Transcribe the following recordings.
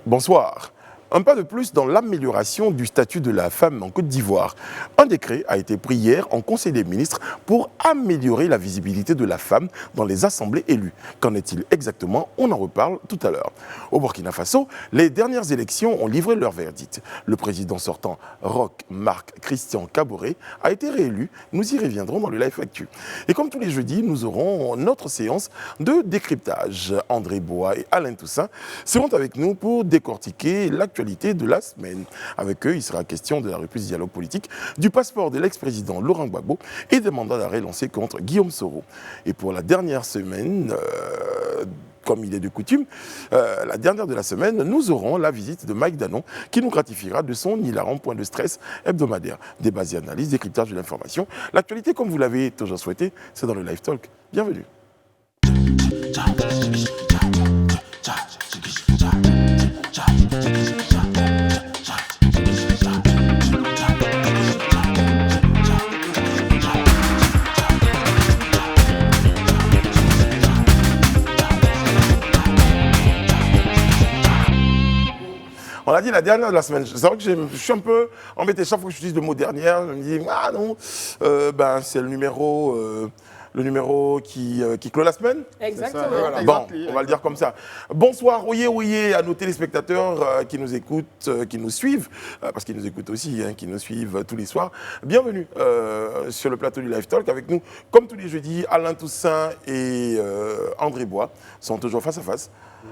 Bonsoir. Un pas de plus dans l'amélioration du statut de la femme en Côte d'Ivoire. Un décret a été pris hier en Conseil des ministres pour améliorer la visibilité de la femme dans les assemblées élues. Qu'en est-il exactement? On en reparle tout à l'heure. Au Burkina Faso, les dernières élections ont livré leur verdict. Le président sortant, Roch Marc Christian Kaboré, a été réélu. Nous y reviendrons dans le Live Actu. Et comme tous les jeudis, nous aurons notre séance de décryptage. André Bois et Alain Toussaint seront avec nous pour décortiquer l'actualité de la semaine. Avec eux, il sera question de la reprise du dialogue politique, du passeport de l'ex-président Laurent Gbagbo et des mandats d'arrêt lancés contre Guillaume Soro. Et pour la dernière semaine, comme il est de coutume, la dernière de la semaine, nous aurons la visite de Mike Danon qui nous gratifiera de son hilarant point de stress hebdomadaire. Débat et analyse, décryptage de l'information. L'actualité, comme vous l'avez toujours souhaité, c'est dans le Live Talk. Bienvenue. On l'a dit la dernière de la semaine. C'est vrai que je suis un peu embêté. Chaque fois que j'utilise le mot dernière, je me dis ah non, c'est le numéro qui clôt la semaine. Exactement. Voilà. Bon, on va le dire comme ça. Bonsoir, ouillé à nos téléspectateurs qui nous écoutent, qui nous suivent, parce qu'ils nous écoutent aussi, qui nous suivent tous les soirs. Bienvenue sur le plateau du Live Talk avec nous, comme tous les jeudis, Alain Toussaint et André Bois sont toujours face à face.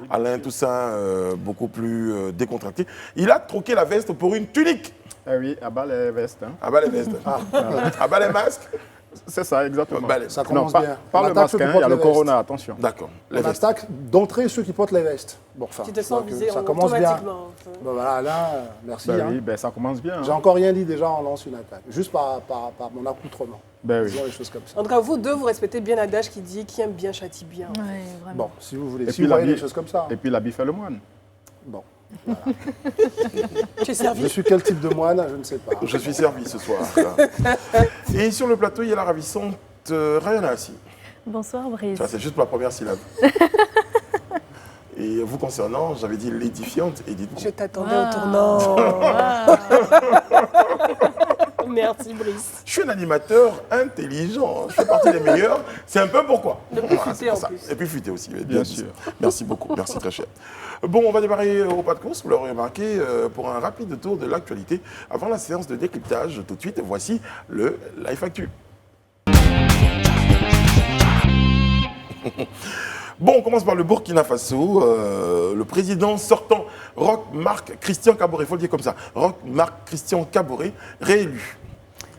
Alain Toussaint, beaucoup plus décontracté. Il a troqué la veste pour une tunique. Eh oui, à bas les vestes. Hein. À bas les vestes. À bas les masques. C'est ça, exactement. Ça commence non, bien. Pas le masque, il y a le corona, attention. D'accord. On attaque d'entrée ceux qui portent les vestes. Bon, enfin, Tu te sens visé ça commence bien. automatiquement. Bon, voilà, là, merci. Oui, ça commence bien. J'ai encore rien dit déjà, on lance une attaque. Juste par mon accoutrement. Oui. Disons les choses comme ça. En tout cas, vous deux, vous respectez bien l'adage qui dit qui aime bien châtie bien. Ouais, vraiment. Bon, si vous voulez, Et si puis vous voyez l'habit- des choses comme ça. Et puis l'habit fait le moine. Bon. Tu es servi. Je suis quel type de moine, je ne sais pas. Je suis servi ce soir. Et sur le plateau, il y a la ravissante Rayana Assi. Bonsoir Brice. Ça, c'est juste pour la première syllabe. Et vous concernant, j'avais dit l'édifiante, et dites-vous. Je t'attendais au tournant. Merci Brice. Je suis un animateur intelligent, je fais partie des meilleurs, c'est un peu pourquoi. Le plus Voilà, futé c'est pour en ça. plus. Et puis futé aussi, Bien sûr. Merci beaucoup, merci très cher. Bon, on va démarrer au pas de course, vous l'aurez remarqué, pour un rapide tour de l'actualité. Avant la séance de décryptage, tout de suite, voici le Live Actu. Bon, on commence par le Burkina Faso. Le président sortant, Roch Marc Christian Kaboré, il faut le dire comme ça, Roch Marc Christian Kaboré, réélu.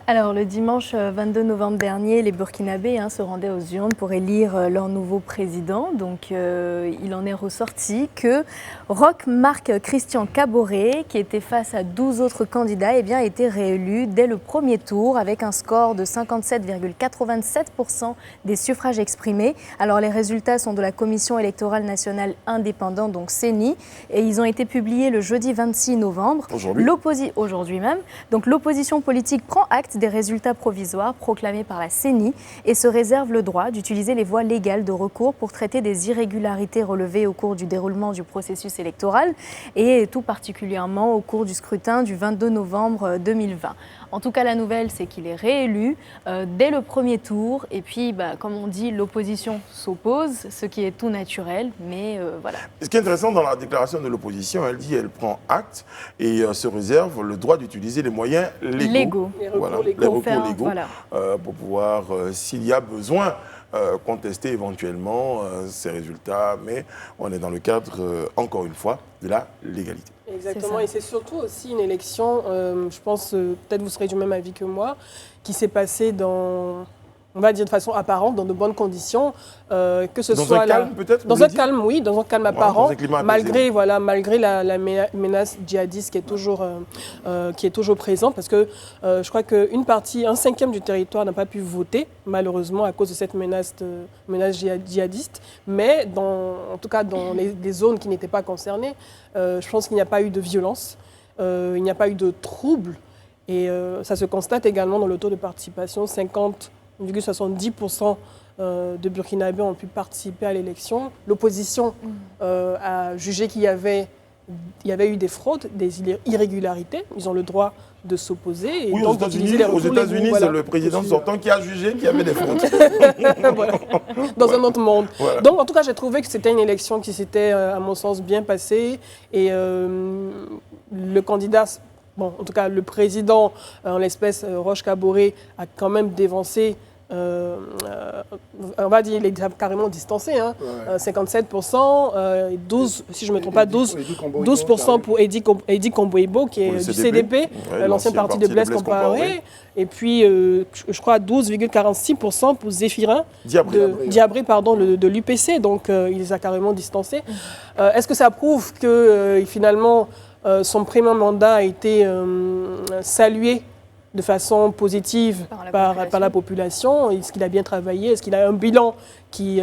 Alors, le dimanche 22 novembre dernier, les Burkinabés se rendaient aux urnes pour élire leur nouveau président. Donc, il en est ressorti que Roch Marc Christian Kaboré, qui était face à 12 autres candidats, a été réélu dès le premier tour avec un score de 57,87% des suffrages exprimés. Alors, les résultats sont de la Commission électorale nationale indépendante, donc CENI, et ils ont été publiés le jeudi 26 novembre. Aujourd'hui même. Donc, l'opposition politique prend acte des résultats provisoires proclamés par la CENI et se réserve le droit d'utiliser les voies légales de recours pour traiter des irrégularités relevées au cours du déroulement du processus électoral et tout particulièrement au cours du scrutin du 22 novembre 2020. En tout cas, la nouvelle, c'est qu'il est réélu dès le premier tour. Et puis, comme on dit, l'opposition s'oppose, ce qui est tout naturel. Mais voilà. Ce qui est intéressant dans la déclaration de l'opposition, elle dit qu'elle prend acte et se réserve le droit d'utiliser les moyens légaux. Les recours Les recours légaux voilà. pour pouvoir, s'il y a besoin, contester éventuellement ces résultats. Mais on est dans le cadre, encore une fois, de la légalité. Exactement, et c'est surtout aussi une élection, je pense, peut-être vous serez du même avis que moi, qui s'est passée dans, on va dire de façon apparente, dans de bonnes conditions, que ce dans soit un calme peut-être. dans un calme, oui, dans un calme apparent, dans un climat malgré la menace djihadiste qui est toujours présente, parce que je crois qu'une partie, un cinquième du territoire n'a pas pu voter, malheureusement à cause de cette menace djihadiste, mais en tout cas dans les zones qui n'étaient pas concernées, je pense qu'il n'y a pas eu de violence, il n'y a pas eu de troubles, et ça se constate également dans le taux de participation, 50,70% de Burkinabés ont pu participer à l'élection. L'opposition a jugé qu'il y avait il y avait eu des fraudes, des irrégularités. Ils ont le droit de s'opposer. Et Oui, donc d'utiliser les aux recours États-Unis, légaux, c'est voilà. le président sortant qui a jugé qu'il y avait des fraudes. Voilà. Dans un autre monde. Voilà. Donc, en tout cas, j'ai trouvé que c'était une élection qui s'était, à mon sens, bien passée. Et le candidat, bon, en tout cas, le président, en l'espèce, Roch Kaboré, a quand même dévancé. On va dire, il est carrément distancé, hein. 57%, 12, si je ne me trompe pas, 12% pour Eddie Komboibo, qui est du CDP, l'ancien parti de Blaise Compaoré, et puis je crois 12,46% pour Zéphirin Diabré, pardon, de l'UPC, donc il les a carrément distancés. Est-ce que ça prouve que finalement son premier mandat a été salué de façon positive par la population? Est-ce qu'il a bien travaillé? Est-ce qu'il a un bilan qui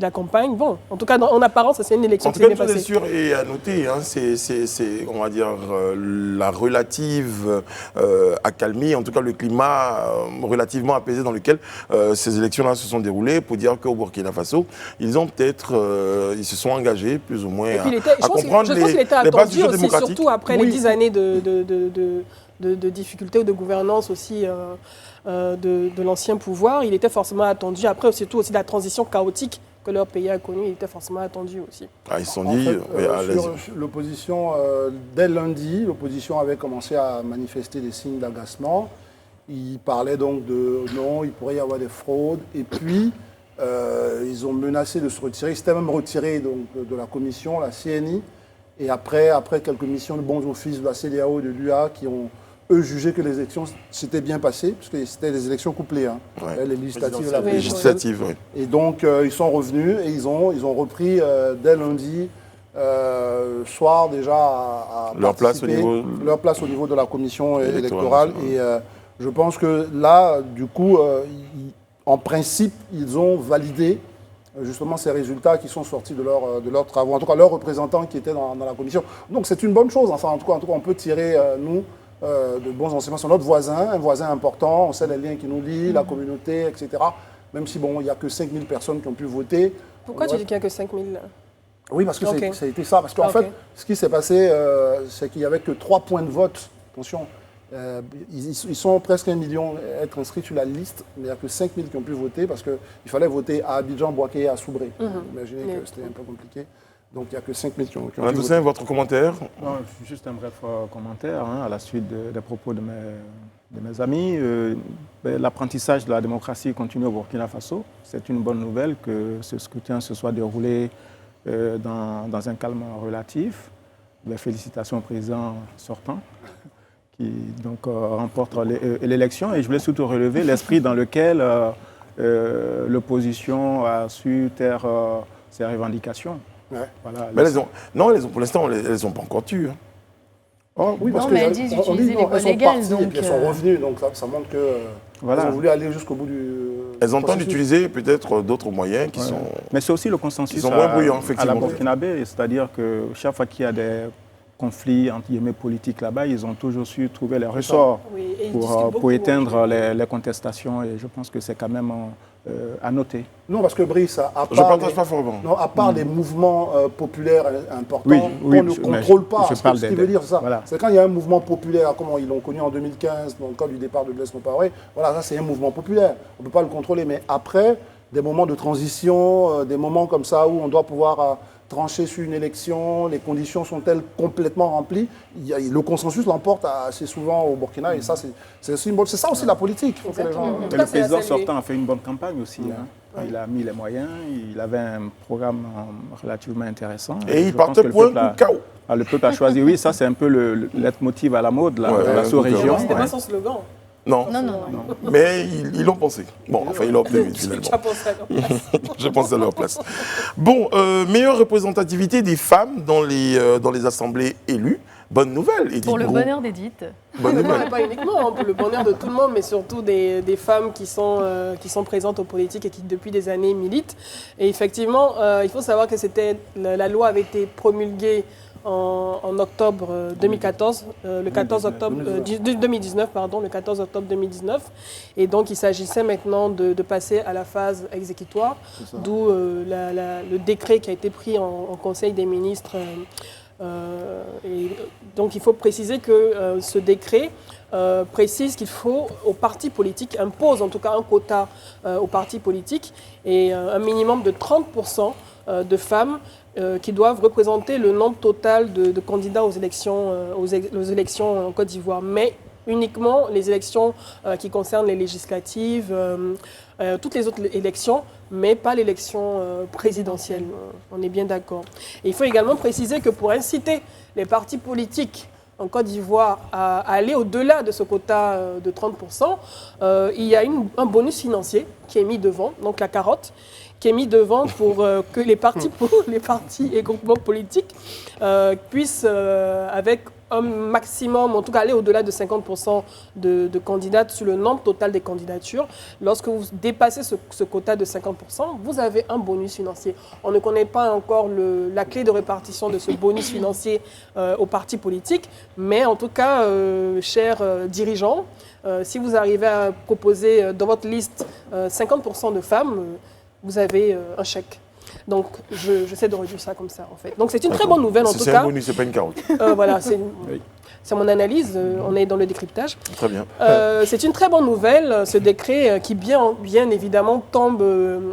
l'accompagne? Bon, en tout cas, en apparence, c'est une élection qui s'est bien passée. En tout cas, sûr et à noter, hein, c'est, on va dire, la relative accalmie, en tout cas le climat relativement apaisé dans lequel ces élections-là se sont déroulées, pour dire qu'au Burkina Faso, ils ont peut-être, ils se sont engagés plus ou moins à comprendre je pense qu'il était les bases du attendu jeu aussi, démocratique. surtout après les 10 années de difficultés ou de gouvernance aussi de l'ancien pouvoir. Il était forcément attendu. Après, surtout aussi la transition chaotique que leur pays a connue, il était forcément attendu aussi. Ah, ils se sont dit... sur l'opposition, dès lundi, l'opposition avait commencé à manifester des signes d'agacement. Ils parlaient donc de non, il pourrait y avoir des fraudes. Et puis, ils ont menacé de se retirer. Ils s'étaient même retirés donc, de la commission, la CNI. Et après quelques missions de bons offices de la CEDEAO et de l'UA qui ont, eux, jugé que les élections s'étaient bien passées, puisque c'était des élections couplées, hein, les législatives et la présidentielle. Oui. Et donc, ils sont revenus et ils ont repris dès lundi soir déjà à leur place au niveau de la commission électorale. Et je pense que là, du coup, en principe, ils ont validé justement ces résultats qui sont sortis de leurs travaux, en tout cas leurs représentants qui étaient dans la commission. Donc c'est une bonne chose, enfin en tout cas on peut tirer, nous, de bons enseignements sur notre voisin, un voisin important, on sait les liens qui nous lient, la communauté, etc. Même si bon, il n'y a que 5000 personnes qui ont pu voter. Pourquoi tu dis qu'il n'y a que 5000 ? Oui, parce que ça a été ça. Parce qu'en fait, ce qui s'est passé, c'est qu'il n'y avait que 3 points de vote. Attention, ils sont presque 1 million à être inscrits sur la liste, mais il n'y a que 5000 qui ont pu voter parce qu'il fallait voter à Abidjan, Bouaké et à Soubré. Imaginez que c'était un peu compliqué. Donc il n'y a que 5000 qui ont pu voter. Toussaint, votre commentaire? Non, juste un bref commentaire à la suite des propos de mes amis. L'apprentissage de la démocratie continue au Burkina Faso. C'est une bonne nouvelle que ce scrutin se soit déroulé dans un calme relatif. Les félicitations au président sortant qui donc remporte l'élection. Et je voulais surtout relever l'esprit dans lequel l'opposition a su taire ses revendications. Ouais. Voilà, mais pour l'instant, elles ne sont pas encore tues. Hein. Oh, oui, parce non, mais elles disent d'utiliser les voies légales. Et puis elles sont revenues, donc ça montre qu'elles ont voulu aller jusqu'au bout du... Elles entendent utiliser peut-être d'autres moyens qui sont... Mais c'est aussi le consensus moins bruyants, effectivement. À la Burkinabé, c'est-à-dire que chaque fois qu'il y a des conflits entre guillemets politiques là-bas, ils ont toujours su trouver les ressorts pour éteindre les contestations, et je pense que c'est quand même à noter. Non, parce que Brice, je ne partage pas fortement. Non, à part des mouvements populaires importants, on oui, ne contrôle pas. Ce qui veut dire ça, voilà. c'est quand il y a un mouvement populaire, comme ils l'ont connu en 2015, dans le cas du départ de Blaise Compaoré, voilà, ça c'est un mouvement populaire. On ne peut pas le contrôler, mais après, des moments de transition, des moments comme ça où on doit pouvoir trancher sur une élection, les conditions sont-elles complètement remplies, le consensus l'emporte assez souvent au Burkina, et ça c'est ça aussi la politique. Faut que les gens... Et le président sortant a fait une bonne campagne aussi. Hein. Il a mis les moyens, il avait un programme relativement intéressant. Et il partait pour un coup de chaos. Le peuple a choisi, oui, ça c'est un peu le leitmotiv à la mode de la sous-région. C'était pas son slogan. Non. Mais ils l'ont pensé. Bon, enfin, ils l'ont obtenu finalement. Tu as pensé à leur place. Je pense à leur place. Bon, meilleure représentativité des femmes dans les assemblées élues. Bonne nouvelle, Edith. Pour le bonheur d'Edith. Bonne nouvelle. Pas uniquement, pour le bonheur de tout le monde, mais surtout des femmes qui sont présentes aux politiques et qui depuis des années militent. Et effectivement, il faut savoir que la loi avait été promulguée en octobre 2014, le 14 octobre 2019, pardon, le 14 octobre 2019. Et donc, il s'agissait maintenant de passer à la phase exécutoire, d'où le décret qui a été pris en Conseil des ministres Et donc il faut préciser que ce décret précise qu'il faut aux partis politiques, impose en tout cas un quota aux partis politiques et un minimum de 30% de femmes qui doivent représenter le nombre total de candidats aux élections en Côte d'Ivoire. Mais uniquement les élections qui concernent les législatives, toutes les autres élections, mais pas l'élection présidentielle. On est bien d'accord. Et il faut également préciser que pour inciter les partis politiques en Côte d'Ivoire à aller au-delà de ce quota de 30%, il y a un bonus financier qui est mis devant, donc la carotte, qui est mis devant pour que les partis et groupements politiques puissent, avec un maximum, en tout cas aller au-delà de 50% de candidats sur le nombre total des candidatures. Lorsque vous dépassez ce quota de 50%, vous avez un bonus financier. On ne connaît pas encore la clé de répartition de ce bonus financier aux partis politiques, mais en tout cas, chers dirigeants, si vous arrivez à proposer dans votre liste 50% de femmes, vous avez un chèque. Donc, j'essaie de réduire ça comme ça, en fait. Donc, c'est une très bonne nouvelle, en tout cas. C'est un bonus, c'est pas une carotte. Voilà, c'est mon analyse. On est dans le décryptage. Très bien. C'est une très bonne nouvelle, ce décret qui, bien évidemment, tombe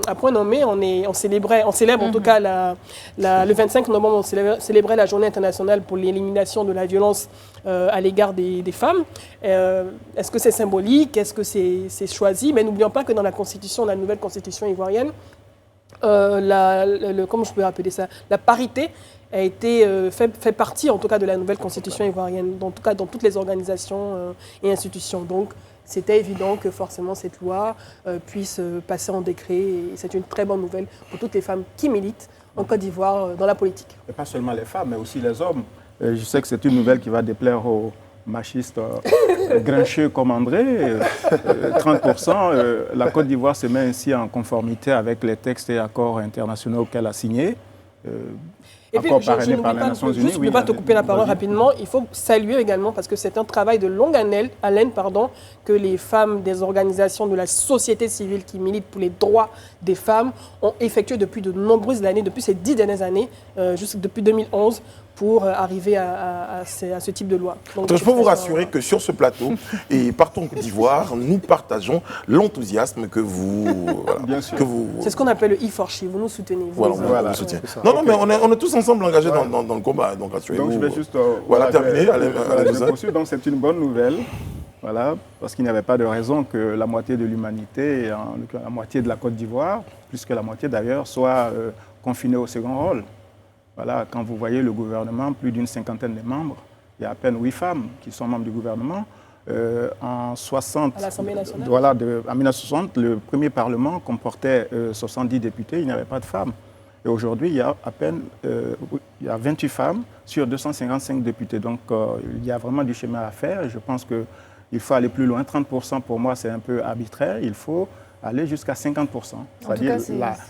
à point nommé. On célèbre en tout cas le 25 novembre, on célébrait la Journée internationale pour l'élimination de la violence à l'égard des femmes. Est-ce que c'est symbolique? Est-ce que c'est choisi? Mais n'oublions pas que dans la nouvelle constitution ivoirienne, comment je peux appeler ça, la parité a été fait partie en tout cas de la nouvelle constitution ivoirienne, en tout cas dans toutes les organisations et institutions. Donc c'était évident que forcément cette loi puisse passer en décret et c'est une très bonne nouvelle pour toutes les femmes qui militent en Côte d'Ivoire dans la politique. Et pas seulement les femmes, mais aussi les hommes. Je sais que c'est une nouvelle qui va déplaire aux machistes grincheux comme André. 30%, la Côte d'Ivoire se met ainsi en conformité avec les textes et accords internationaux qu'elle a signés. Et puis, je ne vais pas te couper la parole rapidement. Il faut saluer également, parce que c'est un travail de longue haleine, que les femmes des organisations de la société civile qui militent pour les droits des femmes ont effectué depuis de nombreuses années, depuis ces 10 dernières années, depuis 2011, pour arriver à ce type de loi. Donc, je peux vous rassurer que sur ce plateau, et partout en Côte d'Ivoire, nous partageons l'enthousiasme que vous... Bien sûr. C'est ce qu'on appelle le E4She, vous nous soutenez. Voilà, soutien. Non, mais on est tous ensemble engagés dans le combat, donc rassurez-vous. Donc je vais juste terminer. Donc c'est une bonne nouvelle, voilà, parce qu'il n'y avait pas de raison que la moitié de l'humanité, la moitié de la Côte d'Ivoire, plus que la moitié d'ailleurs, soit confinée au second rôle. Voilà, quand vous voyez le gouvernement, plus d'une cinquantaine de membres, il y a à peine 8 femmes qui sont membres du gouvernement. En 60, à l'Assemblée nationale. Voilà, en 1960, le premier Parlement comportait 70 députés, il n'y avait pas de femmes. Et aujourd'hui, il y a à peine 28 femmes sur 255 députés. Donc, il y a vraiment du chemin à faire. Et je pense qu'il faut aller plus loin. 30% pour moi, c'est un peu arbitraire. Il faut aller jusqu'à 50%. C'est-à-dire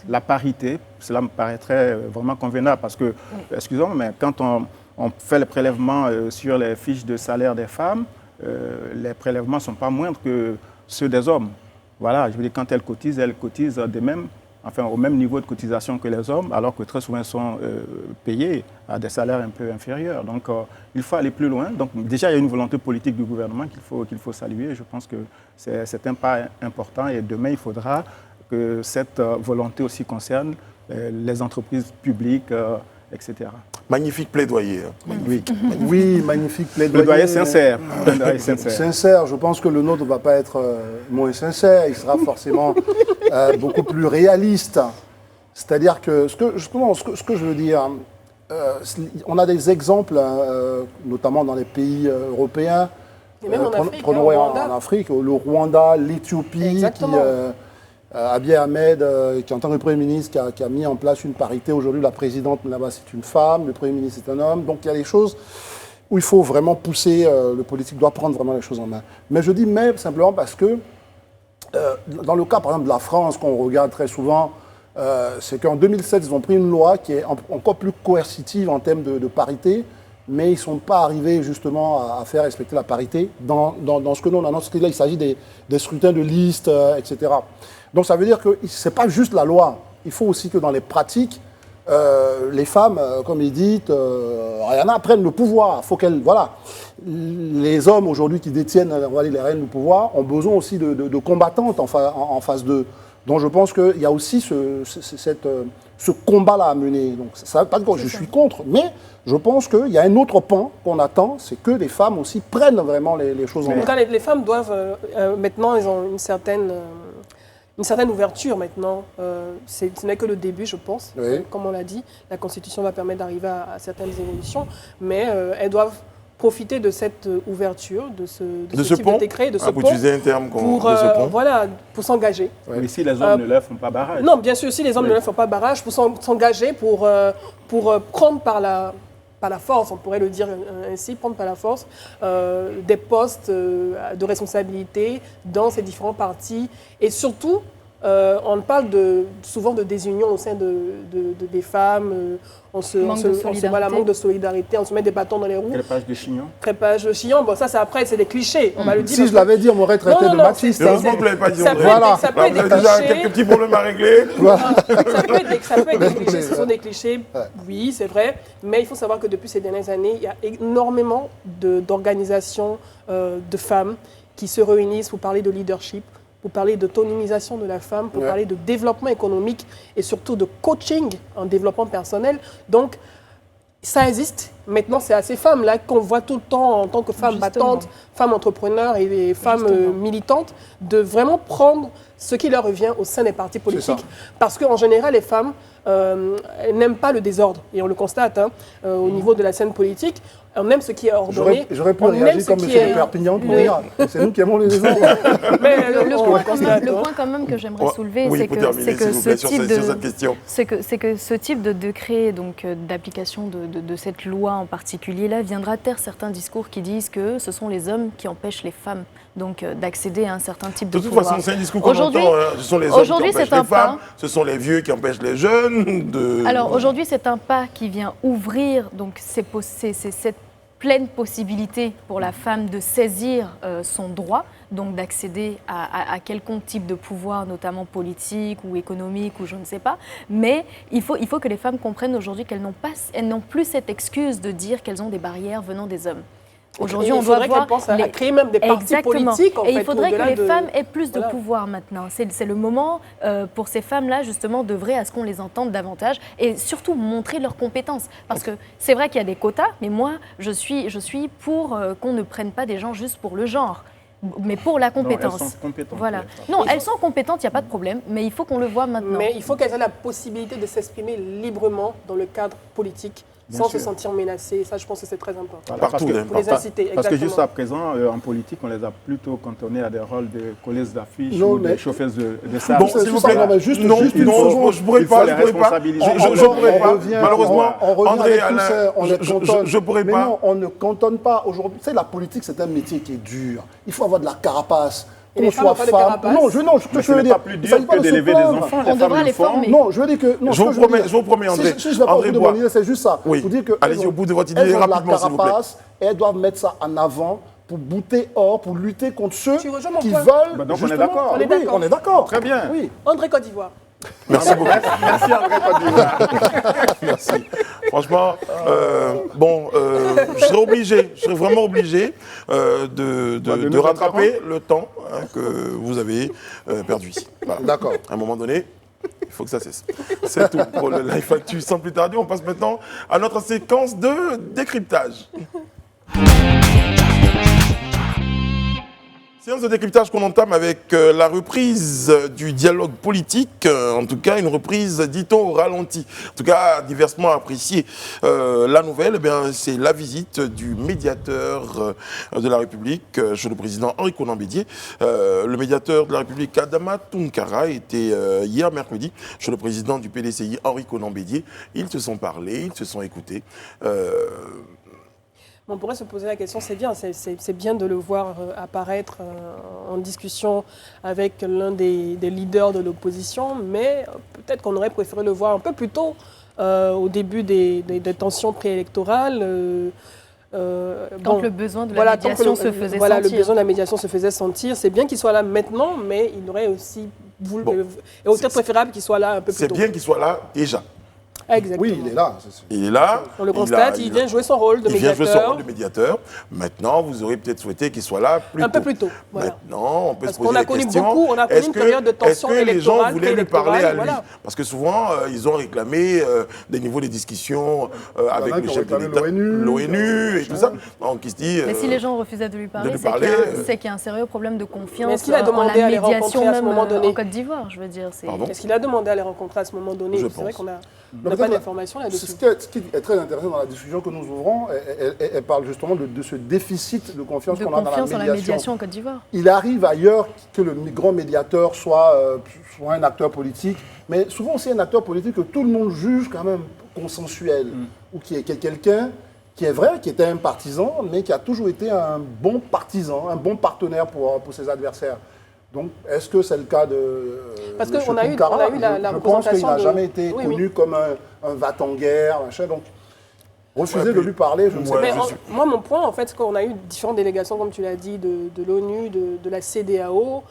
la parité. Cela me paraîtrait vraiment convenable parce que, excusez-moi, mais quand on fait le prélèvement sur les fiches de salaire des femmes, les prélèvements ne sont pas moindres que ceux des hommes. Voilà, je veux dire, quand elles cotisent au même niveau de cotisation que les hommes, alors que très souvent, elles sont payées à des salaires un peu inférieurs. Donc, il faut aller plus loin. Donc, déjà, il y a une volonté politique du gouvernement qu'il faut saluer. Je pense que c'est un pas important. Et demain, il faudra que cette volonté aussi concerne les entreprises publiques, etc. Magnifique plaidoyer. Magnifique. Oui, magnifique plaidoyer. Plaidoyer sincère. Sincère. Je pense que le nôtre ne va pas être moins sincère. Il sera forcément beaucoup plus réaliste. C'est-à-dire que ce que je veux dire, on a des exemples, notamment dans les pays européens. Et même en Afrique. Prenons en Afrique, le Rwanda, l'Éthiopie, Abiy Ahmed, qui en tant que Premier ministre, qui a mis en place une parité. Aujourd'hui, la présidente là-bas, c'est une femme, le Premier ministre, c'est un homme. Donc, il y a des choses où il faut vraiment pousser, le politique doit prendre vraiment les choses en main. Mais je dis mais simplement parce que, dans le cas, par exemple, de la France, qu'on regarde très souvent, c'est qu'en 2007, ils ont pris une loi qui est encore plus coercitive en termes de parité, mais ils ne sont pas arrivés justement à faire respecter la parité dans ce que nous on annonce. Là, il s'agit des scrutins de liste, etc. Donc ça veut dire que ce n'est pas juste la loi. Il faut aussi que dans les pratiques, les femmes, comme il dit, Rihanna, prennent le pouvoir. Faut qu'elles, voilà. Les hommes aujourd'hui qui détiennent, on va dire, les rênes du pouvoir ont besoin aussi de combattantes en face d'eux. Donc je pense qu'il y a aussi ce combat-là à mener. Donc ça ne veut pas dire que je suis contre, mais je pense qu'il y a un autre pan qu'on attend, c'est que les femmes aussi prennent vraiment les choses en main. En tout cas, les femmes doivent, maintenant, elles ont une certaine ouverture maintenant. Ce n'est que le début, je pense. Oui. Comme on l'a dit, la Constitution va permettre d'arriver à certaines évolutions, mais elles doivent profiter de cette ouverture, de ce type pont, de décret, de ce pour pont, utiliser un terme pour, de ce pont. voilà, pour s'engager. Mais si les hommes ne leur font pas barrage. Non, bien sûr, si les hommes ne leur font pas barrage, pour s'engager, pour prendre par la force, on pourrait le dire ainsi, prendre par la force des postes de responsabilité dans ces différents partis. Et surtout, on parle souvent de désunion au sein des femmes. Manque de solidarité. On se met des bâtons dans les roues. Crépage de chignon. Crépage de chignon, bon ça c'est après, c'est des clichés, on va le dire. Si je l'avais dit, on m'aurait traité de machiste. Heureusement que vous ne l'avez pas dit. Ça André. peut être des Vous avez déjà clichés. quelques petits problèmes à régler. Ça peut être des clichés, ce sont des clichés, oui, c'est vrai, mais il faut savoir que depuis ces dernières années, il y a énormément d'organisations de femmes qui se réunissent pour parler de leadership, pour parler d'autonomisation de la femme, pour parler de développement économique et surtout de coaching en développement personnel. Donc, ça existe. Maintenant, c'est à ces femmes-là qu'on voit tout le temps en tant que femmes battantes, femmes entrepreneurs et femmes militantes, de vraiment prendre ce qui leur revient au sein des partis politiques. Parce qu'en général, les femmes n'aiment pas le désordre. Et on le constate au niveau de la scène politique. On aime ce qui est ordonné. J'aurais pu réagir comme M. de Perpignan pour dire c'est nous qui aimons les désordres. Mais le point quand même que j'aimerais soulever, c'est que ce type de décret, donc d'application de cette loi en particulier, là, viendra taire certains discours qui disent que ce sont les hommes qui empêchent les femmes donc d'accéder à un certain type de pouvoir. De toute façon, c'est un discours qu'on entend. Ce sont les hommes qui empêchent les femmes, ce sont les vieux qui empêchent les jeunes. Alors aujourd'hui, c'est un pas qui vient ouvrir donc cette pleine possibilité pour la femme de saisir son droit, donc d'accéder à quelconque type de pouvoir, notamment politique ou économique ou je ne sais pas. Mais il faut que les femmes comprennent aujourd'hui qu'elles n'ont plus cette excuse de dire qu'elles ont des barrières venant des hommes. Aujourd'hui, on doit voir à créer même des partis politiques. Et il faudrait que les femmes aient plus de pouvoir maintenant. C'est le moment pour ces femmes-là, justement, d'œuvrer à ce qu'on les entende davantage et surtout montrer leurs compétences. Parce que c'est vrai qu'il y a des quotas, mais moi, je suis pour qu'on ne prenne pas des gens juste pour le genre, mais pour la compétence. Non, elles sont compétentes. Voilà. Non, elles sont compétentes, il n'y a pas de problème, mais il faut qu'on le voie maintenant. Mais il faut qu'elles aient la possibilité de s'exprimer librement dans le cadre politique. Sans se sentir menacées. Ça, je pense que c'est très important. Voilà, pour les inciter, parce que jusqu'à présent, en politique, on les a plutôt cantonnés à des rôles de colleuses d'affiches ou de chauffeuses de salle. Bon, s'il vous plaît, je ne pourrais pas. Malheureusement, André, je ne pourrais pas. Mais non, on ne cantonne pas aujourd'hui. Tu sais, la politique, c'est un métier qui est dur. Il faut avoir de la carapace. Qu'on soit femme. Non, je veux dire. Pas plus dur que d'élever des enfants. On devra les former. Non, je veux dire que. Non, je vous promets, André. Si je ne vais pas au bout de mon idée, c'est juste ça. Oui. Allez-y au bout de votre idée rapidement, s'il vous plaît. Et elles doivent mettre ça en avant pour bouter hors, pour lutter contre ceux qui veulent. Donc on est d'accord. Oui, on est d'accord. Très bien. Oui. André Côte d'Ivoire. Merci beaucoup. Merci André Côte d'Ivoire. Merci. Franchement, je serais vraiment obligé de rattraper le temps que vous avez perdu ici. Voilà. D'accord. À un moment donné, il faut que ça cesse. C'est tout pour le Life Actu. Sans plus tarder, on passe maintenant à notre séquence de décryptage. Séance de décryptage qu'on entame avec la reprise du dialogue politique, en tout cas une reprise, dit-on, au ralenti. En tout cas, diversement appréciée. La nouvelle, c'est la visite du médiateur de la République chez le président Henri Konan Bédié. Le médiateur de la République, Adama Tounkara, était hier mercredi chez le président du PDCI, Henri Konan Bédié. Ils se sont parlé, ils se sont écoutés. On pourrait se poser la question, c'est bien de le voir apparaître en discussion avec l'un des leaders de l'opposition, mais peut-être qu'on aurait préféré le voir un peu plus tôt, au début des tensions préélectorales. Quand le besoin de la médiation se faisait sentir. Le besoin de la médiation se faisait sentir. C'est bien qu'il soit là maintenant, mais il aurait aussi voulu, et peut-être préférable qu'il soit là un peu plus tôt. C'est bien qu'il soit là déjà. Exactement. Oui, il est là. Il est là. On le constate, il vient jouer son rôle de Il vient jouer son médiateur. rôle de médiateur. Maintenant, vous aurez peut-être souhaité qu'il soit là plus tôt. Un peu plus tôt. Voilà. Maintenant, on peut Parce se poser qu'on a la connu question. beaucoup, on a connu une période de tension Est-ce que les gens électorale, voulaient lui parler à lui voilà. Parce que souvent, ils ont réclamé des niveaux de discussion avec le chef de l'État, l'ONU et tout ça. Donc, il se dit. Mais si les gens refusaient de lui parler, c'est qu'il y a un sérieux problème de confiance est-ce qu'il a demandé à les rencontrer à ce moment donné en Côte d'Ivoire, je veux dire. Est-ce qu'il a demandé à les rencontrer à ce moment donné? C'est vrai qu'on n'a pas d'informations là-dessus. Ce qui est très intéressant dans la discussion que nous ouvrons, elle parle justement de ce déficit de confiance qu'on a dans la médiation en Côte d'Ivoire. Il arrive ailleurs que le grand médiateur soit un acteur politique, mais souvent c'est un acteur politique que tout le monde juge quand même consensuel, ou qui est quelqu'un qui est vrai, qui était un partisan, mais qui a toujours été un bon partisan, un bon partenaire pour ses adversaires. Donc, est-ce que c'est le cas de Parce qu'on a eu la représentation. Je pense qu'il n'a jamais été connu comme un va-t-en-guerre, machin. Donc, refuser de lui parler, je ne sais pas. Moi, mon point, en fait, c'est qu'on a eu différentes délégations, comme tu l'as dit, de l'ONU, de la CEDEAO,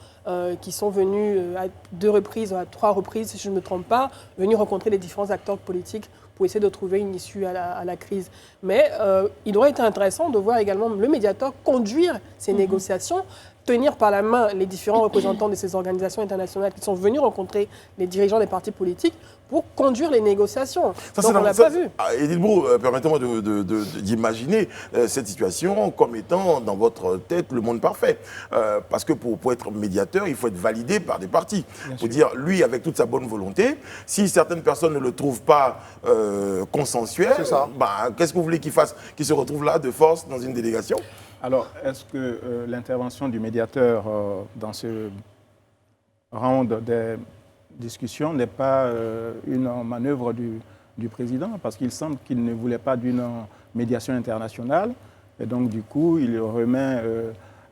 qui sont venus à 2 reprises, à 3 reprises, si je ne me trompe pas, venus rencontrer les différents acteurs politiques pour essayer de trouver une issue à la crise. Mais il aurait été intéressant de voir également le médiateur conduire ces négociations, tenir par la main les différents représentants de ces organisations internationales qui sont venus rencontrer les dirigeants des partis politiques pour conduire les négociations. Donc on ne l'a pas vu. Edith Brou, permettez-moi d'imaginer cette situation comme étant dans votre tête le monde parfait. Parce que pour être médiateur, il faut être validé par des partis. Il faut dire, lui, avec toute sa bonne volonté, si certaines personnes ne le trouvent pas consensuel, qu'est-ce que vous voulez qu'il fasse? Qu'il se retrouve là de force dans une délégation? Alors, est-ce que l'intervention du médiateur dans ce round des discussions n'est pas une manœuvre du président? Parce qu'il semble qu'il ne voulait pas d'une médiation internationale. Et donc, du coup, il remet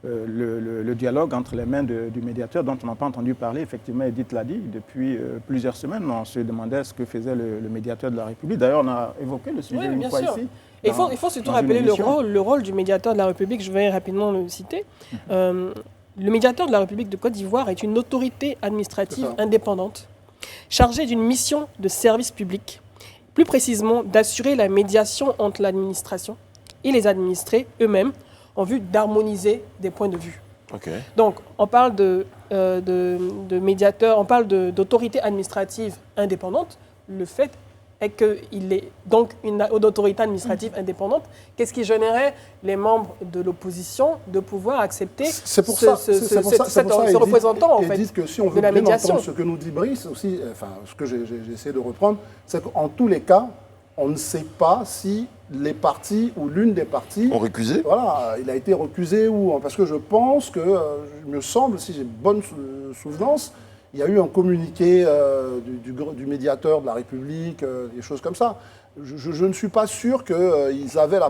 le dialogue entre les mains du médiateur, dont on n'a pas entendu parler. Effectivement, Edith l'a dit, depuis plusieurs semaines, on se demandait ce que faisait le médiateur de la République. D'ailleurs, on a évoqué le sujet une fois ici. Il faut surtout rappeler le rôle du médiateur de la République. Je vais rapidement le citer. Le médiateur de la République de Côte d'Ivoire est une autorité administrative indépendante chargée d'une mission de service public, plus précisément d'assurer la médiation entre l'administration et les administrés eux-mêmes en vue d'harmoniser des points de vue. Donc, on parle de médiateur, on parle d'autorité administrative indépendante. Le fait est qu'il est donc une autorité administrative indépendante. Qu'est-ce qui générait les membres de l'opposition de pouvoir accepter ce représentant en fait, disent que si on veut bien entendre ce que nous dit Brice aussi, ce que j'essaie de reprendre, c'est qu'en tous les cas, on ne sait pas si les partis ou l'une des parties ont récusé. Voilà, il a été recusé parce que je pense que, il me semble, si j'ai bonne souvenance, il y a eu un communiqué du médiateur de la République, des choses comme ça. Je ne suis pas sûr qu'ils avaient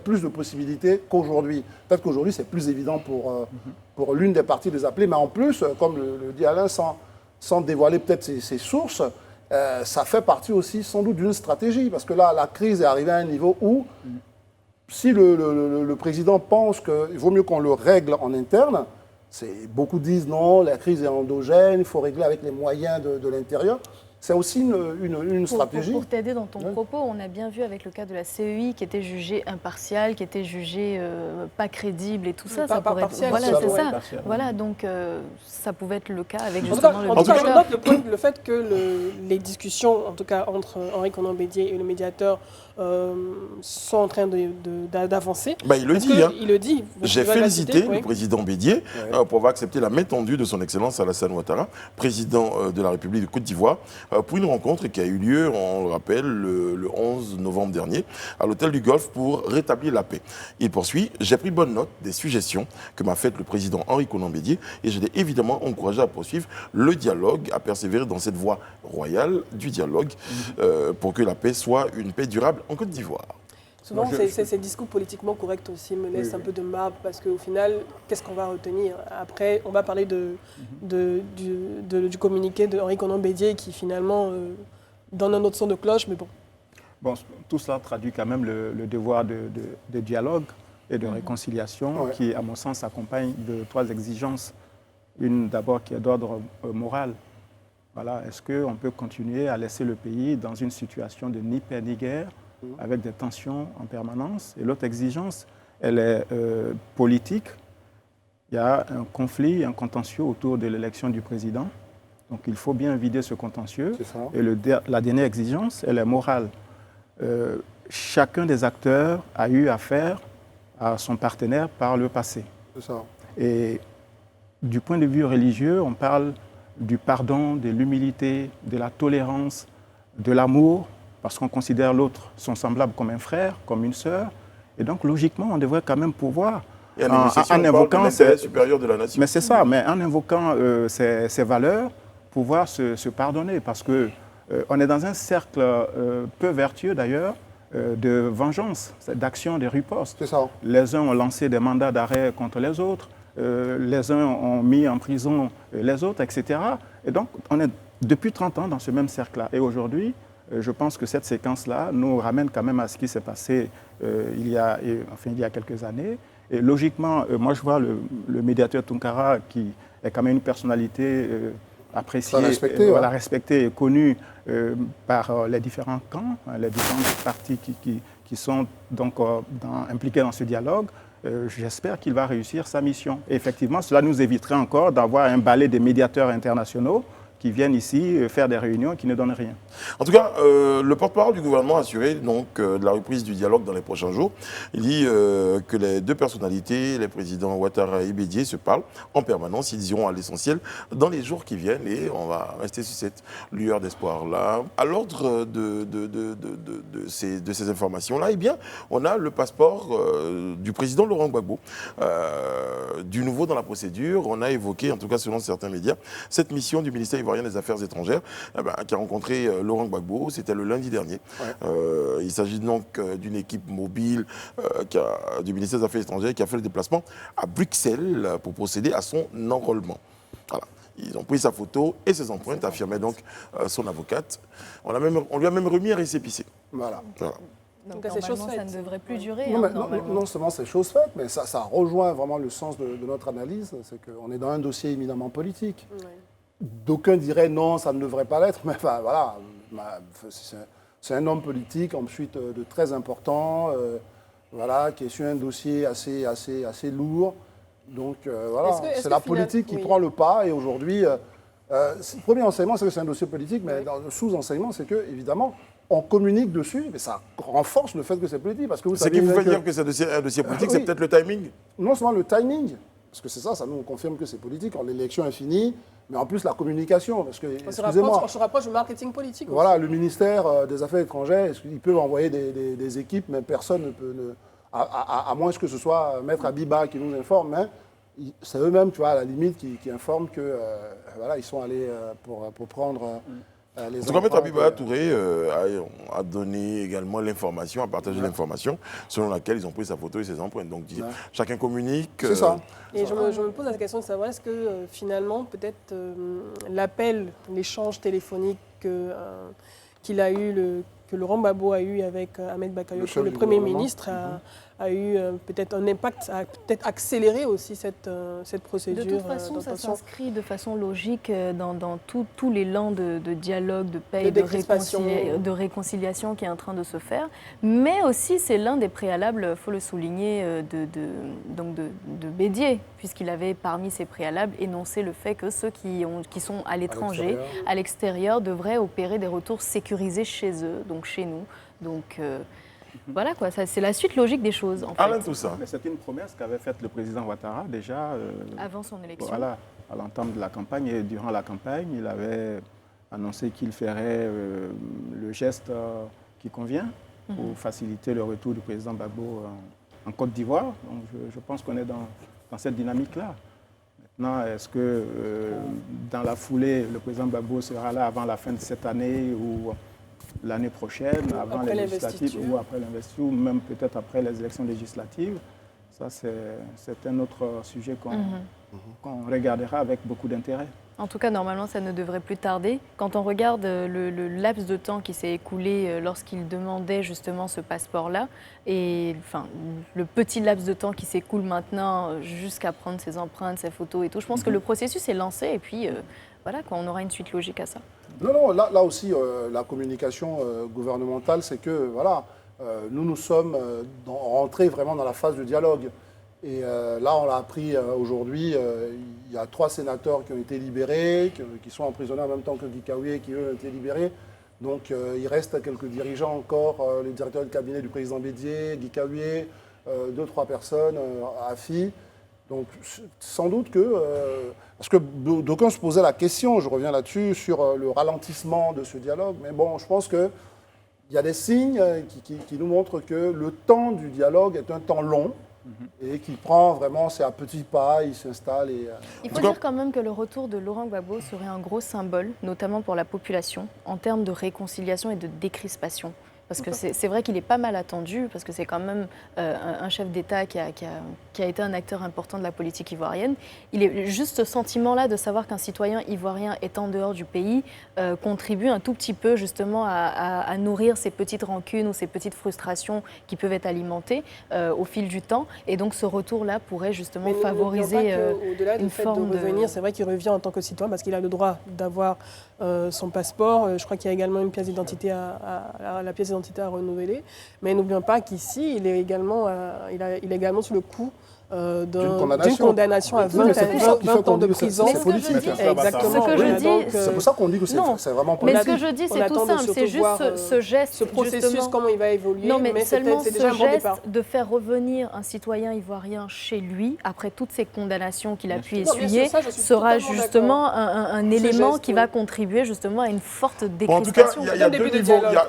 plus de possibilités qu'aujourd'hui. Peut-être qu'aujourd'hui, c'est plus évident pour l'une des parties de les appeler. Mais en plus, comme le dit Alain, sans dévoiler peut-être ses sources, ça fait partie aussi sans doute d'une stratégie. Parce que là, la crise est arrivée à un niveau où, si le président pense qu'il vaut mieux qu'on le règle en interne, beaucoup disent non, la crise est endogène, il faut régler avec les moyens de l'intérieur. C'est aussi une stratégie. Pour t'aider dans ton propos, on a bien vu avec le cas de la CEI qui était jugée impartiale, qui était jugée pas crédible et tout ça. Pas partielle. Voilà, c'est ça. Partielle. Voilà, donc ça pouvait être le cas avec justement le médiateur. médiateur. Je note le fait que les discussions, en tout cas entre Henri Konan Bédié et le médiateur, sont en train d'avancer. Il le dit. Il le dit. J'ai félicité le président Bédié pour avoir accepté la main tendue de son Excellence Alassane Ouattara, président de la République de Côte d'Ivoire, pour une rencontre qui a eu lieu, on le rappelle, le 11 novembre dernier, à l'hôtel du Golfe pour rétablir la paix. Il poursuit, j'ai pris bonne note des suggestions que m'a faites le président Henri Konan Bédié et je l'ai évidemment encouragé à poursuivre le dialogue, à persévérer dans cette voie royale du dialogue pour que la paix soit une paix durable en Côte d'Ivoire. Souvent, ces discours politiquement corrects aussi me laissent un peu de marbre parce qu'au final, qu'est-ce qu'on va retenir? Après, on va parler du communiqué de Henri Konan Bédié qui finalement donne un autre son de cloche, mais bon. Tout cela traduit quand même le devoir de dialogue et de réconciliation qui, à mon sens, s'accompagne de 3 exigences. Une d'abord qui est d'ordre moral. Voilà, est-ce qu'on peut continuer à laisser le pays dans une situation de ni paix ni guerre, avec des tensions en permanence? Et l'autre exigence, elle est politique. Il y a un conflit, un contentieux autour de l'élection du président. Donc il faut bien vider ce contentieux. Et la dernière exigence, elle est morale. Chacun des acteurs a eu affaire à son partenaire par le passé. C'est ça. Et du point de vue religieux, on parle du pardon, de l'humilité, de la tolérance, de l'amour, parce qu'on considère l'autre, son semblable, comme un frère, comme une sœur. Et donc, logiquement, on devrait quand même pouvoir, en invoquant l'intérêt supérieur de la nation. Mais c'est ça, mais en invoquant ces valeurs, pouvoir se pardonner, parce qu'on est dans un cercle peu vertueux d'ailleurs, de vengeance, d'action, de riposte. C'est ça. Les uns ont lancé des mandats d'arrêt contre les autres, les uns ont mis en prison les autres, etc. Et donc, on est depuis 30 ans dans ce même cercle-là. Et aujourd'hui, je pense que cette séquence-là nous ramène quand même à ce qui s'est passé il y a quelques années. Et logiquement, moi je vois le médiateur Tunkara, qui est quand même une personnalité appréciée, respectée et connue par les différents camps, les différentes parties qui sont donc impliquées dans ce dialogue. J'espère qu'il va réussir sa mission. Et effectivement, cela nous éviterait encore d'avoir un balai des médiateurs internationaux qui viennent ici faire des réunions qui ne donnent rien. En tout cas, le porte-parole du gouvernement a assuré donc, de la reprise du dialogue dans les prochains jours. Il dit que les deux personnalités, les présidents Ouattara et Bédié, se parlent en permanence. Ils iront à l'essentiel dans les jours qui viennent et on va rester sur cette lueur d'espoir-là. À l'ordre de ces informations-là, eh bien, on a le passeport du président Laurent Gbagbo. Du nouveau dans la procédure, on a évoqué, en tout cas selon certains médias, cette mission du ministère ivoirien des Affaires étrangères qui a rencontré Laurent Gbagbo, c'était le lundi dernier. Ouais. Il s'agit donc d'une équipe mobile du ministère des Affaires étrangères qui a fait le déplacement à Bruxelles pour procéder à son enrôlement. Voilà. Ils ont pris sa photo et ses empreintes, affirmait donc son avocate. On lui a même remis un récépissé. Voilà. Donc normalement, ça ne devrait plus durer. Non seulement c'est chose faite, mais ça rejoint vraiment le sens de notre analyse. C'est qu'on est dans un dossier éminemment politique. Ouais. D'aucuns diraient non, ça ne devrait pas l'être, mais enfin, voilà, c'est un homme politique, ensuite de très important, voilà, qui est sur un dossier assez lourd. Donc voilà, c'est la politique qui prend le pas. Et aujourd'hui, le premier enseignement, c'est que c'est un dossier politique, mais le sous-enseignement, c'est que, évidemment, on communique dessus, mais ça renforce le fait que c'est politique. Parce que vous savez, ce qui vous fait dire que c'est un dossier politique, c'est peut-être le timing? Non seulement le timing, parce que c'est ça nous confirme que c'est politique, quand l'élection est finie, mais en plus la communication, parce que, excusez-moi... On se rapproche du marketing politique aussi. Voilà, le ministère des Affaires étrangères, ils peuvent envoyer des équipes, mais personne ne peut... à moins que ce soit Maître Abiba qui nous informe, hein, c'est eux-mêmes, tu vois, à la limite, qui informent que voilà, ils sont allés pour prendre... En tout cas, Maître Abiba Touré a donné également l'information, a partagé l'information selon laquelle ils ont pris sa photo et ses empreintes. Donc chacun communique. C'est ça. Et je me pose la question de savoir, est-ce que finalement, peut-être l'appel, l'échange téléphonique qu'il a eu, que Laurent Gbagbo a eu avec Ahmed Bakayoko, le Premier ministre, a eu peut-être un impact, a peut-être accéléré aussi cette procédure. De toute façon, ça s'inscrit de façon logique dans tout l'élan de dialogue, de paix et de réconciliation qui est en train de se faire. Mais aussi, c'est l'un des préalables, il faut le souligner, de Bédié, puisqu'il avait parmi ses préalables énoncé le fait que ceux qui sont à l'étranger, à l'extérieur, devraient opérer des retours sécurisés chez eux, donc chez nous. Donc... voilà quoi, c'est la suite logique des choses en fait. Tout ça. C'est une promesse qu'avait faite le président Ouattara déjà avant son élection. Voilà, à l'entame de la campagne et durant la campagne, il avait annoncé qu'il ferait le geste qui convient pour faciliter le retour du président Gbagbo en Côte d'Ivoire. Donc je pense qu'on est dans cette dynamique-là. Maintenant, est-ce que dans la foulée, le président Gbagbo sera là avant la fin de cette année ou l'année prochaine, avant les législatives ou après l'investiture, ou même peut-être après les élections législatives? Ça, c'est un autre sujet qu'on regardera avec beaucoup d'intérêt. En tout cas, normalement, ça ne devrait plus tarder. Quand on regarde le laps de temps qui s'est écoulé lorsqu'il demandait justement ce passeport-là, et enfin, le petit laps de temps qui s'écoule maintenant jusqu'à prendre ses empreintes, ses photos et tout, je pense que le processus est lancé et puis voilà, quoi, on aura une suite logique à ça. Non, là aussi, la communication gouvernementale, c'est que voilà, nous sommes rentrés vraiment dans la phase de dialogue. Et là, on l'a appris aujourd'hui, il y a 3 sénateurs qui ont été libérés, qui sont emprisonnés en même temps que Guy Kaoué, qui eux ont été libérés. Donc il reste quelques dirigeants encore, le directeur de cabinet du président Bédier, Guy Kaoué, 2-3 personnes, AFI. Donc sans doute que, parce que d'aucuns se posaient la question, je reviens là-dessus, sur le ralentissement de ce dialogue, mais bon, je pense qu'il y a des signes qui nous montrent que le temps du dialogue est un temps long et qu'il prend vraiment, c'est à petits pas, il s'installe. Il faut dire quand même que le retour de Laurent Gbagbo serait un gros symbole, notamment pour la population, en termes de réconciliation et de décrispation. Parce que c'est vrai qu'il est pas mal attendu, parce que c'est quand même un chef d'État qui a été un acteur important de la politique ivoirienne. Il est juste ce sentiment-là de savoir qu'un citoyen ivoirien est en dehors du pays contribue un tout petit peu justement à nourrir ces petites rancunes ou ces petites frustrations qui peuvent être alimentées au fil du temps. Et donc ce retour-là pourrait justement favoriser au-delà du fait de revenir, c'est vrai qu'il revient en tant que citoyen parce qu'il a le droit d'avoir son passeport. Je crois qu'il y a également une pièce d'identité la pièce d'identité à renouveler. Mais n'oublions pas qu'ici, il est également sous le coup d'une condamnation à 20 ans de prison. C'est politique. Exactement. C'est pour ça qu'on dit que c'est vraiment politique. Mais ce que je dis, c'est tout simple. C'est juste ce geste. Ce processus, comment il va évoluer. Non, mais seulement c'est déjà ce un bon geste départ. de faire revenir un citoyen ivoirien chez lui, après toutes ces condamnations qu'il a pu essuyer, sera justement un élément qui va contribuer justement à une forte décrispation. En tout cas,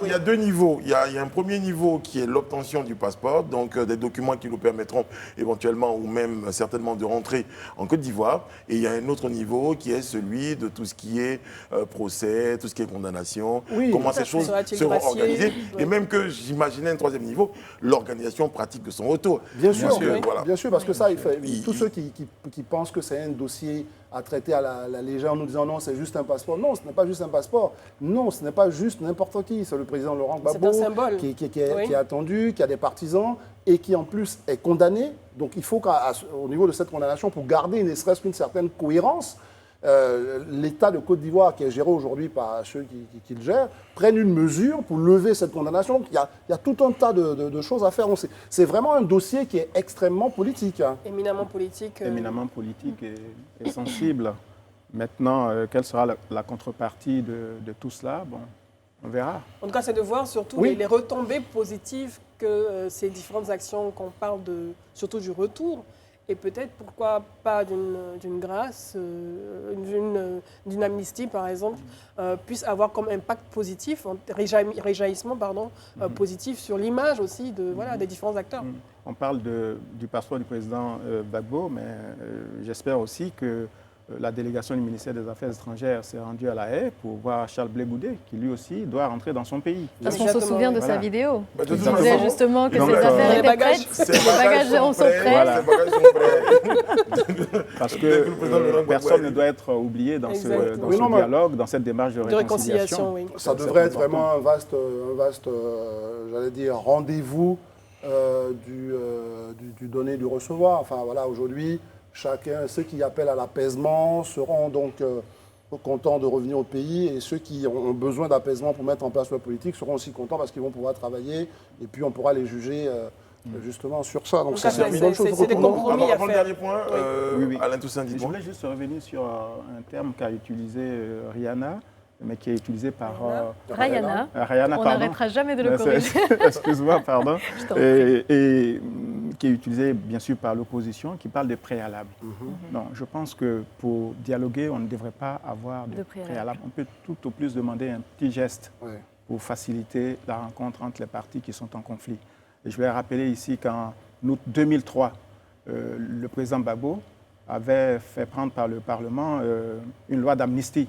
il y a 2 niveaux. Il y a un premier niveau qui est l'obtention du passeport, donc des documents qui nous permettront éventuellement ou même certainement de rentrer en Côte d'Ivoire. Et il y a un autre niveau qui est celui de tout ce qui est procès, tout ce qui est condamnation, comment ces choses seront organisées. Et même que j'imaginais un 3e niveau, l'organisation pratique de son retour. Bien sûr, bien sûr, parce que ça, tous ceux qui pensent que c'est un dossier à traiter à la légère en nous disant non, c'est juste un passeport. Non, ce n'est pas juste un passeport. Non, ce n'est pas juste n'importe qui. C'est le président Laurent Gbagbo qui est attendu, qui a des partisans et qui en plus est condamné. Donc il faut qu'au niveau de cette condamnation, pour garder ne serait-ce qu'une certaine cohérence, l'État de Côte d'Ivoire, qui est géré aujourd'hui par ceux qui le gèrent, prenne une mesure pour lever cette condamnation. Donc, il y a tout un tas de choses à faire. C'est vraiment un dossier qui est extrêmement politique. Éminemment politique. Éminemment politique et sensible. Maintenant, quelle sera la contrepartie de tout cela? Bon, on verra. En tout cas, c'est de voir surtout les retombées positives que ces différentes actions, qu'on parle surtout du retour, et peut-être, pourquoi pas d'une grâce, d'une amnistie, par exemple, puisse avoir comme impact positif, réjaillissement positif sur l'image aussi des différents acteurs. On parle du passeport du président Gbagbo, mais j'espère aussi que la délégation du ministère des Affaires étrangères s'est rendue à La Haye pour voir Charles Blé Goudé, qui lui aussi doit rentrer dans son pays. Parce qu'on se souvient de sa vidéo. Il disait justement que ses affaires étaient prêtes, les bagages sont prêts. Voilà. Parce que personne ne doit être oublié dans ce dialogue, dans cette démarche de réconciliation. Ça devrait être vraiment un vaste j'allais dire, rendez-vous du donner et du recevoir. Enfin voilà, aujourd'hui, ceux qui appellent à l'apaisement seront donc contents de revenir au pays, et ceux qui ont besoin d'apaisement pour mettre en place leur politique seront aussi contents parce qu'ils vont pouvoir travailler et puis on pourra les juger justement sur ça. Donc c'est une bonne chose. C'est des compromis à faire. Le dernier point, Alain Toussaint, je voulais juste revenir sur un terme qu'a utilisé Rihanna, mais qui est utilisé par Rihanna. Rihanna, on n'arrêtera jamais de le corriger. Excuse-moi, pardon. Et qui est utilisé bien sûr par l'opposition, qui parle de préalables. Non, je pense que pour dialoguer, on ne devrait pas avoir de préalables. On peut tout au plus demander un petit geste pour faciliter la rencontre entre les parties qui sont en conflit. Et je vais rappeler ici qu'en août 2003, le président Gbagbo avait fait prendre par le Parlement une loi d'amnistie.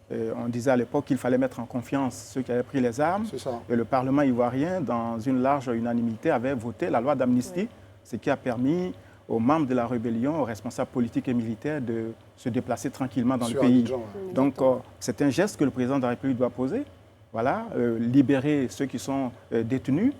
On disait à l'époque qu'il fallait mettre en confiance ceux qui avaient pris les armes. Et le Parlement ivoirien, dans une large unanimité, avait voté la loi d'amnistie, ce qui a permis aux membres de la rébellion, aux responsables politiques et militaires de se déplacer tranquillement dans le Sur pays. Abidjan, ouais. Donc, c'est un geste que le président de la République doit poser. Voilà, libérer ceux qui sont détenus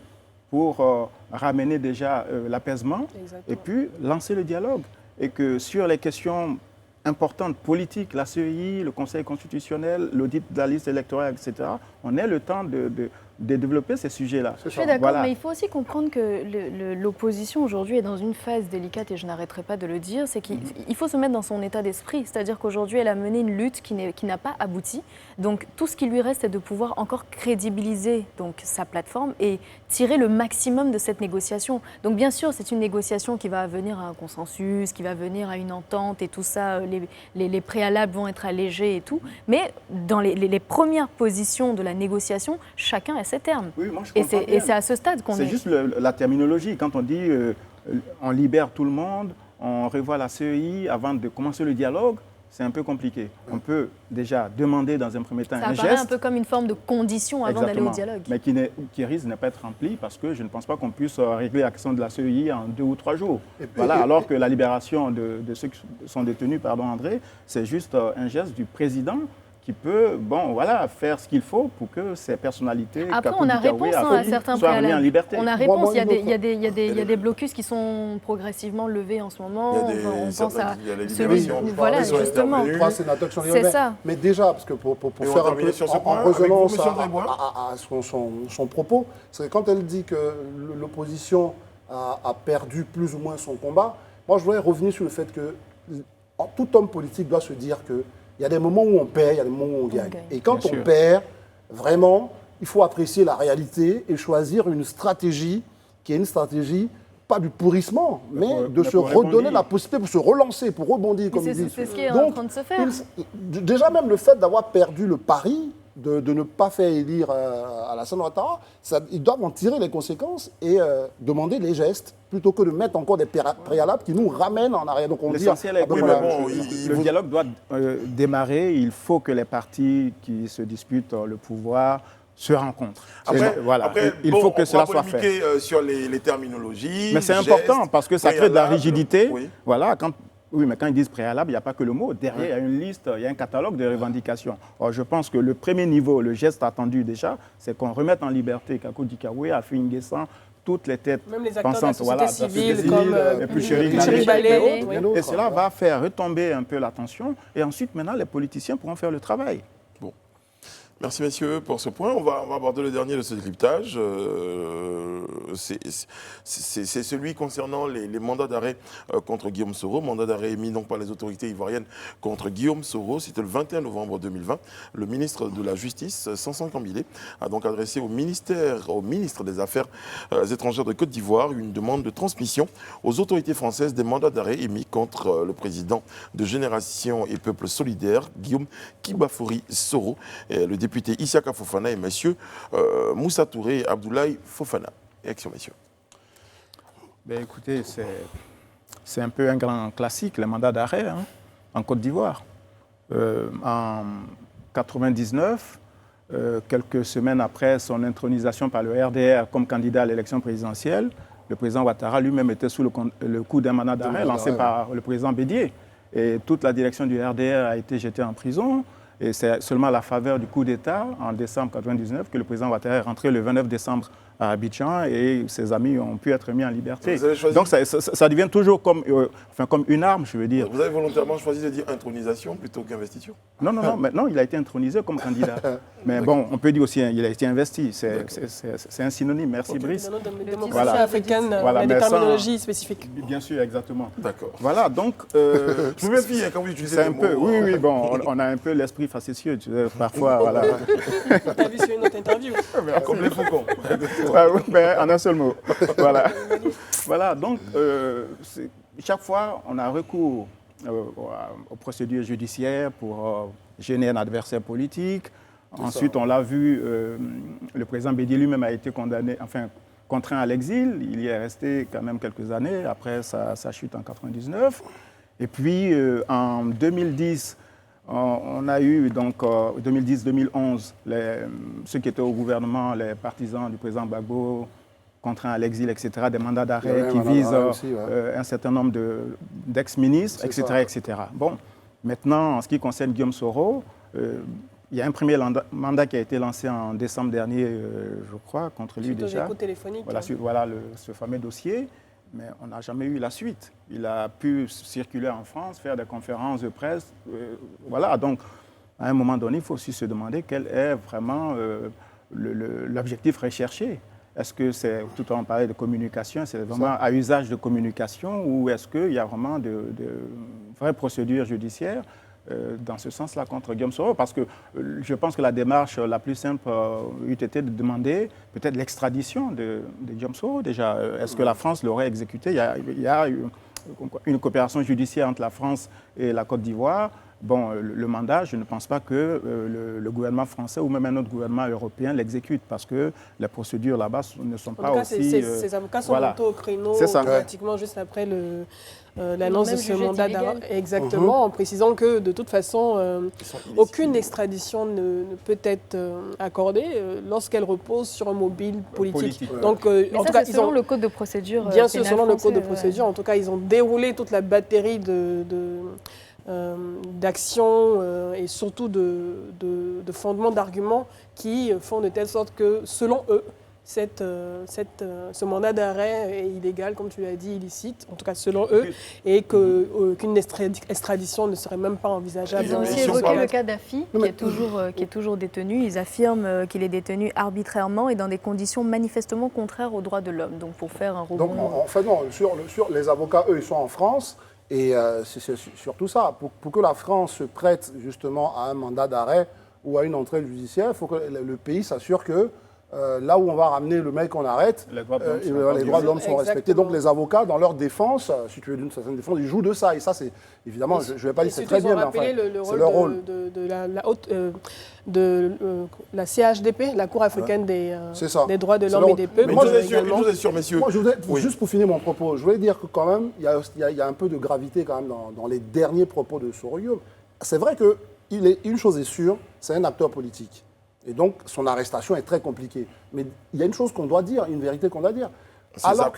pour ramener déjà l'apaisement et puis lancer le dialogue. Et que sur les questions importantes politiques, la CEI, le Conseil constitutionnel, l'audit de la liste électorale, etc., on ait le temps de développer ces sujets-là. Je suis d'accord, mais il faut aussi comprendre que l'opposition aujourd'hui est dans une phase délicate, et je n'arrêterai pas de le dire, c'est qu'il faut se mettre dans son état d'esprit. C'est-à-dire qu'aujourd'hui, elle a mené une lutte qui n'a pas abouti. Donc tout ce qui lui reste, c'est de pouvoir encore crédibiliser donc, sa plateforme et tirer le maximum de cette négociation. Donc bien sûr, c'est une négociation qui va venir à un consensus, qui va venir à une entente et tout ça, les préalables vont être allégés et tout. Mais dans les premières positions de la négociation, chacun a ses termes. Oui, moi, je et c'est à ce stade qu'on est. C'est juste la terminologie. Quand on dit on libère tout le monde, on revoit la CEI avant de commencer le dialogue, c'est un peu compliqué. On peut déjà demander dans un premier temps ça un apparaît geste. un peu comme une forme de condition avant d'aller au dialogue. Mais qui risque de ne pas être rempli parce que je ne pense pas qu'on puisse régler la question de la CEI en 2 ou 3 jours. Alors que la libération de ceux qui sont détenus, André, c'est juste un geste du président qui peut faire ce qu'il faut pour que ces personnalités après, on a réponse à certains soient remis en liberté. On a réponse. Il y a des blocus qui sont progressivement levés en ce moment. On pense à celui. Voilà, justement. 3 sénateurs qui sont C'est ça. Mais déjà, parce que pour faire un peu en résonance à son propos, c'est que quand elle dit que l'opposition a perdu plus ou moins son combat, moi je voudrais revenir sur le fait que tout homme politique doit se dire que il y a des moments où on perd, il y a des moments où on gagne. Et quand on perd, vraiment, il faut apprécier la réalité et choisir une stratégie qui est une stratégie, pas du pourrissement, mais de se redonner la possibilité pour se relancer, pour rebondir, comme il dit. C'est ce qui est en train de se faire. Déjà même le fait d'avoir perdu le pari, de ne pas faire élire Alassane Ouattara, ils doivent en tirer les conséquences et demander les gestes plutôt que de mettre encore des préalables qui nous ramènent en arrière. Donc l'essentiel est que le dialogue doit démarrer. Il faut que les partis qui se disputent le pouvoir se rencontrent. Après, il faut que cela soit fait. Sur les terminologies. Mais c'est important parce que ça crée de la rigidité. Oui. Voilà, mais quand ils disent préalable, il n'y a pas que le mot. Derrière, il y a une liste, il y a un catalogue de revendications. Or, je pense que le premier niveau, le geste attendu déjà, c'est qu'on remette en liberté Kako Dikawé, Afi N'Guessan, toutes les têtes même les acteurs pensantes, de la société civile, et puis Chéri Ballet. Et cela va faire retomber un peu la tension. Et ensuite, maintenant, les politiciens pourront faire le travail. Bon. Merci, messieurs, pour ce point. On va aborder le dernier de ce décryptage. C'est celui concernant les mandats d'arrêt contre Guillaume Soro. Mandat d'arrêt émis donc par les autorités ivoiriennes contre Guillaume Soro. C'était le 21 novembre 2020. Le ministre de la Justice, Sanson Kambilé, a donc adressé au ministre des Affaires étrangères de Côte d'Ivoire une demande de transmission aux autorités françaises des mandats d'arrêt émis contre le président de Génération et Peuple Solidaire, Guillaume Kibafori Soro, et le député Issaka Fofana et M. Moussa Touré et Abdoulaye Fofana. Action, messieurs. Ben, écoutez, c'est un peu un grand classique, le mandat d'arrêt en Côte d'Ivoire. En 1999, quelques semaines après son intronisation par le RDR comme candidat à l'élection présidentielle, le président Ouattara lui-même était sous le coup d'un mandat d'arrêt lancé par le président Bédié. Et toute la direction du RDR a été jetée en prison. Et c'est seulement à la faveur du coup d'État, en décembre 1999, que le président Ouattara est rentré le 29 décembre à Abidjan et ses amis ont pu être mis en liberté. Donc ça devient toujours comme une arme, je veux dire. Vous avez volontairement choisi de dire intronisation plutôt qu'investiture? Non, maintenant il a été intronisé comme candidat. Mais bon, on peut dire aussi qu'il a été investi, c'est un synonyme. Merci Brice. Dans la démocratie africaine, il y a des terminologies spécifiques. Bien sûr, exactement. D'accord. Voilà, donc... je me méfie quand vous utilisez les mots. Oui, bon, on a un peu l'esprit facétieux, tu sais, parfois, voilà. On t'a vu sur une autre interview. Comme les faucons. En un seul mot. Voilà, donc chaque fois, on a recours aux procédures judiciaires pour gêner un adversaire politique. Ensuite, on l'a vu, le président Bédié lui-même a été contraint à l'exil. Il y est resté quand même quelques années après sa chute en 1999. Et puis, en 2010, on a eu, donc, 2010-2011, ceux qui étaient au gouvernement, les partisans du président Gbagbo, contraints à l'exil, etc., des mandats d'arrêt qui visent un certain nombre d'ex-ministres, etc. Bon, maintenant, en ce qui concerne Guillaume Soro, il y a un premier mandat qui a été lancé en décembre dernier, je crois, contre lui déjà. Voilà ce fameux dossier, mais on n'a jamais eu la suite. Il a pu circuler en France, faire des conférences de presse. Voilà, donc à un moment donné, il faut aussi se demander quel est vraiment l'objectif recherché. Est-ce que c'est, tout à l'heure on parlait de communication, c'est vraiment à usage de communication ou est-ce qu'il y a vraiment de vraies procédures judiciaires dans ce sens-là contre Guillaume Soro? Parce que je pense que la démarche la plus simple eût été de demander peut-être l'extradition de Guillaume Soro déjà. Est-ce que la France l'aurait exécuté? Il y a une coopération judiciaire entre la France et la Côte d'Ivoire. Bon, le mandat, je ne pense pas que le gouvernement français ou même un autre gouvernement européen l'exécute parce que les procédures là-bas ne sont pas aussi... Ces avocats sont montés au créneau pratiquement juste après l'annonce de ce mandat d'arrêt. Exactement, en précisant que de toute façon, aucune extradition ne peut être accordée lorsqu'elle repose sur un mobile politique. Donc, en tout cas, selon le code de procédure. Bien sûr, selon le code de procédure. En tout cas, ils ont déroulé toute la batterie d'actions et surtout de fondements d'arguments qui font de telle sorte que, selon eux, ce mandat d'arrêt est illégal, comme tu l'as dit, illicite, en tout cas selon eux, et qu'une extradition ne serait même pas envisageable. Ils ont aussi évoqué le cas d'Afi, qui est toujours détenu. Ils affirment qu'il est détenu arbitrairement et dans des conditions manifestement contraires aux droits de l'homme. Donc pour faire un rebond... Donc en fait, non, sur les avocats, eux, ils sont en France. Et c'est surtout ça. Pour que la France se prête justement à un mandat d'arrêt ou à une entrée judiciaire, il faut que le pays s'assure que là où on va ramener le mec qu'on arrête, les droits de l'homme sont respectés. Donc les avocats, dans leur défense, si tu veux d'une certaine défense, ils jouent de ça. Et ça, c'est évidemment, je ne vais pas dire c'est très bien, mais enfin, c'est leur rôle. De la CHDP, la Cour africaine des droits de l'homme et des peuples. Mais je vous assure, messieurs. Moi, juste pour finir mon propos, je voulais dire que quand même, il y a un peu de gravité quand même dans les derniers propos de Soro Guillaume. C'est vrai qu'une chose est sûre, c'est un acteur politique. Et donc, son arrestation est très compliquée. Mais il y a une chose qu'on doit dire, une vérité qu'on doit dire. Alors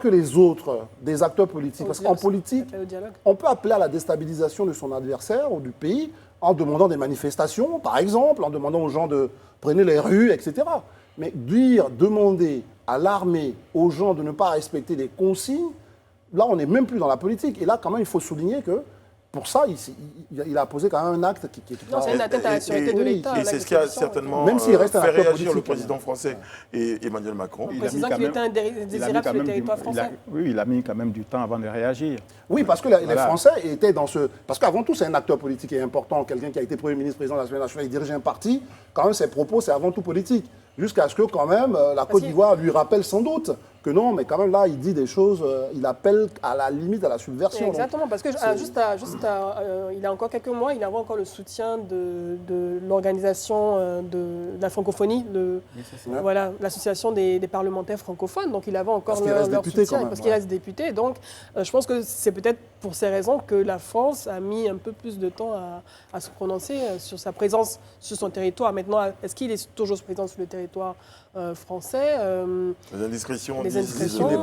que les autres, des acteurs politiques, parce qu'en politique, on peut appeler à la déstabilisation de son adversaire ou du pays en demandant des manifestations, par exemple, en demandant aux gens de prendre les rues, etc. Mais demander à l'armée, aux gens de ne pas respecter des consignes, là, on n'est même plus dans la politique. Et là, quand même, il faut souligner que pour ça, il a posé quand même un acte qui est... Non, c'est une atteinte à la sûreté de l'État. Et c'est ce qui a certainement fait réagir le président français et Emmanuel Macron. En précisant qu'il était indésirable sur le territoire français. Oui, il a mis quand même du temps avant de réagir. Oui, parce que les Français étaient dans ce... Parce qu'avant tout, c'est un acteur politique et important. Quelqu'un qui a été Premier ministre, président de l'Assemblée nationale, il dirige un parti. Quand même, ses propos, c'est avant tout politique. Jusqu'à ce que, quand même, la Côte d'Ivoire lui rappelle sans doute que non, mais quand même, là, il dit des choses, il appelle à la limite à la subversion. Exactement, parce que il y a encore quelques mois, il avait encore le soutien de l'organisation de la francophonie, l'association des parlementaires francophones. Donc, il avait encore leur soutien, parce qu'il reste député. Donc, je pense que c'est peut-être pour ces raisons que la France a mis un peu plus de temps à se prononcer sur sa présence sur son territoire. Maintenant, est-ce qu'il est toujours présent sur le territoire français? Les indiscrétions.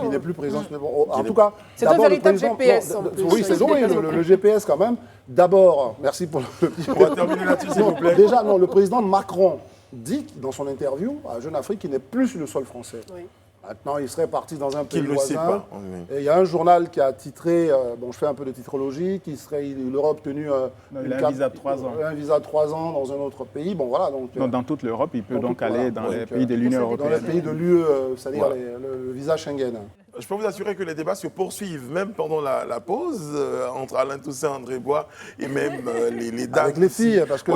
Il n'est plus présent. En tout cas, c'est un véritable GPS. Oui, c'est le GPS quand même. D'abord, merci pour le petit. On va terminer là-dessus, s'il vous plaît. Déjà, le président Macron dit dans son interview à Jeune Afrique qu'il n'est plus sur le sol français. Oui. Maintenant, il serait parti dans un pays voisin. Sait pas. Et il y a un journal qui a titré, je fais un peu de titrologie, il aurait obtenu un visa de 3 ans. Un visa de 3 ans dans un autre pays. Bon, voilà, donc, dans toute l'Europe, il peut donc aller dans les pays de l'Union européenne. Dans les pays de l'UE, c'est-à-dire le visa Schengen. Je peux vous assurer que les débats se poursuivent, même pendant la pause, entre Alain Toussaint, André Bois et même les dames. Avec les filles, parce que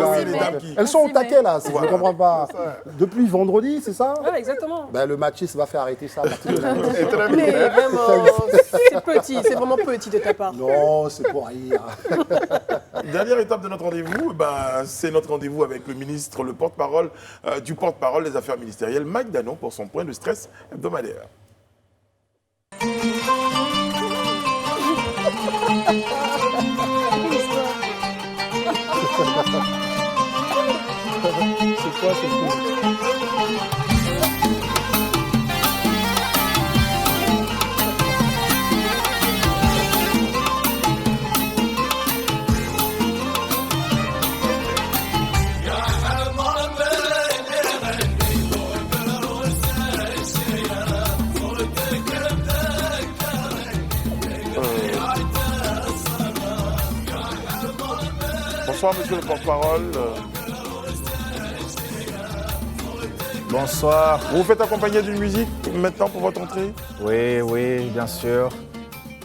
elles sont au taquet là, je ne comprends pas. Depuis vendredi, c'est ça? Oui, exactement. Le matchisme va faire arrêter ça. Mais vraiment, c'est petit, c'est vraiment petit de ta part. Non, c'est pour rire. Dernière étape de notre rendez-vous, c'est notre rendez-vous avec le ministre, le porte-parole du porte-parole des affaires ministérielles, Mike Danon, pour son point de stress hebdomadaire. C'est quoi ce truc? Bonsoir, monsieur le porte-parole. Bonsoir. Vous vous faites accompagner d'une musique maintenant pour votre entrée? Oui, bien sûr.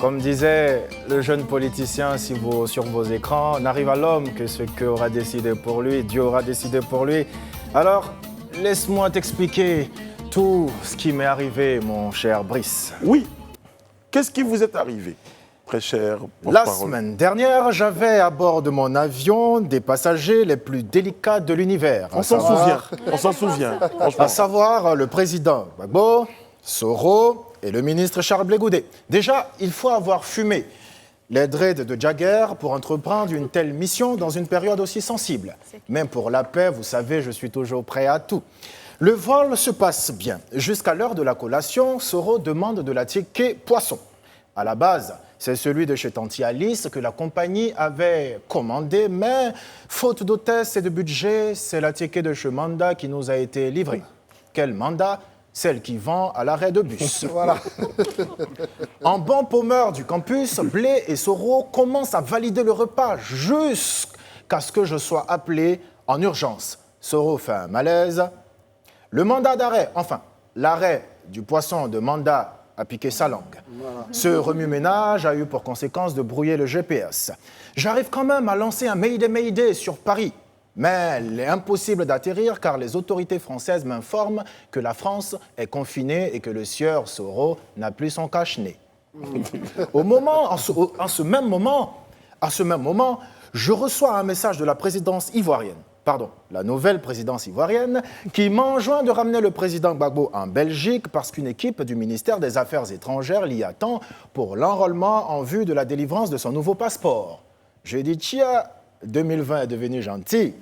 Comme disait le jeune politicien sur vos écrans, n'arrive à l'homme que ce qu'aura décidé pour lui, Dieu aura décidé pour lui. Alors, laisse-moi t'expliquer tout ce qui m'est arrivé, mon cher Brice. Oui. Qu'est-ce qui vous est arrivé, très cher La porte-parole? semaine dernière, j'avais à bord de mon avion des passagers les plus délicats de l'univers. On s'en souvient, franchement. À savoir le président Gbagbo, Soro et le ministre Charles Blé Goudé. Déjà, il faut avoir fumé les dreads de Jagger pour entreprendre une telle mission dans une période aussi sensible. Même pour la paix, vous savez, je suis toujours prêt à tout. Le vol se passe bien. Jusqu'à l'heure de la collation, Soro demande de la ticket poisson. À la base, c'est celui de chez Tanti Alice que la compagnie avait commandé, mais faute d'hôtesse et de budget, c'est la ticket de chez Manda qui nous a été livrée. Quel Manda? Celle qui vend à l'arrêt de bus. Voilà. En bon paumeur du campus, Blé et Soro commencent à valider le repas jusqu'à ce que je sois appelé en urgence. Soro fait un malaise. Le mandat d'arrêt, enfin, l'arrêt du poisson de Manda a piqué sa langue. Voilà. Ce remue-ménage a eu pour conséquence de brouiller le GPS. J'arrive quand même à lancer un Mayday sur Paris. Mais il est impossible d'atterrir car les autorités françaises m'informent que la France est confinée et que le sieur Soro n'a plus son cache-nez. À ce même moment, je reçois un message de la présidence ivoirienne. La nouvelle présidence ivoirienne, qui m'enjoint de ramener le président Gbagbo en Belgique parce qu'une équipe du ministère des Affaires étrangères l'y attend pour l'enrôlement en vue de la délivrance de son nouveau passeport. Je dis, tiens, 2020 est devenu gentil.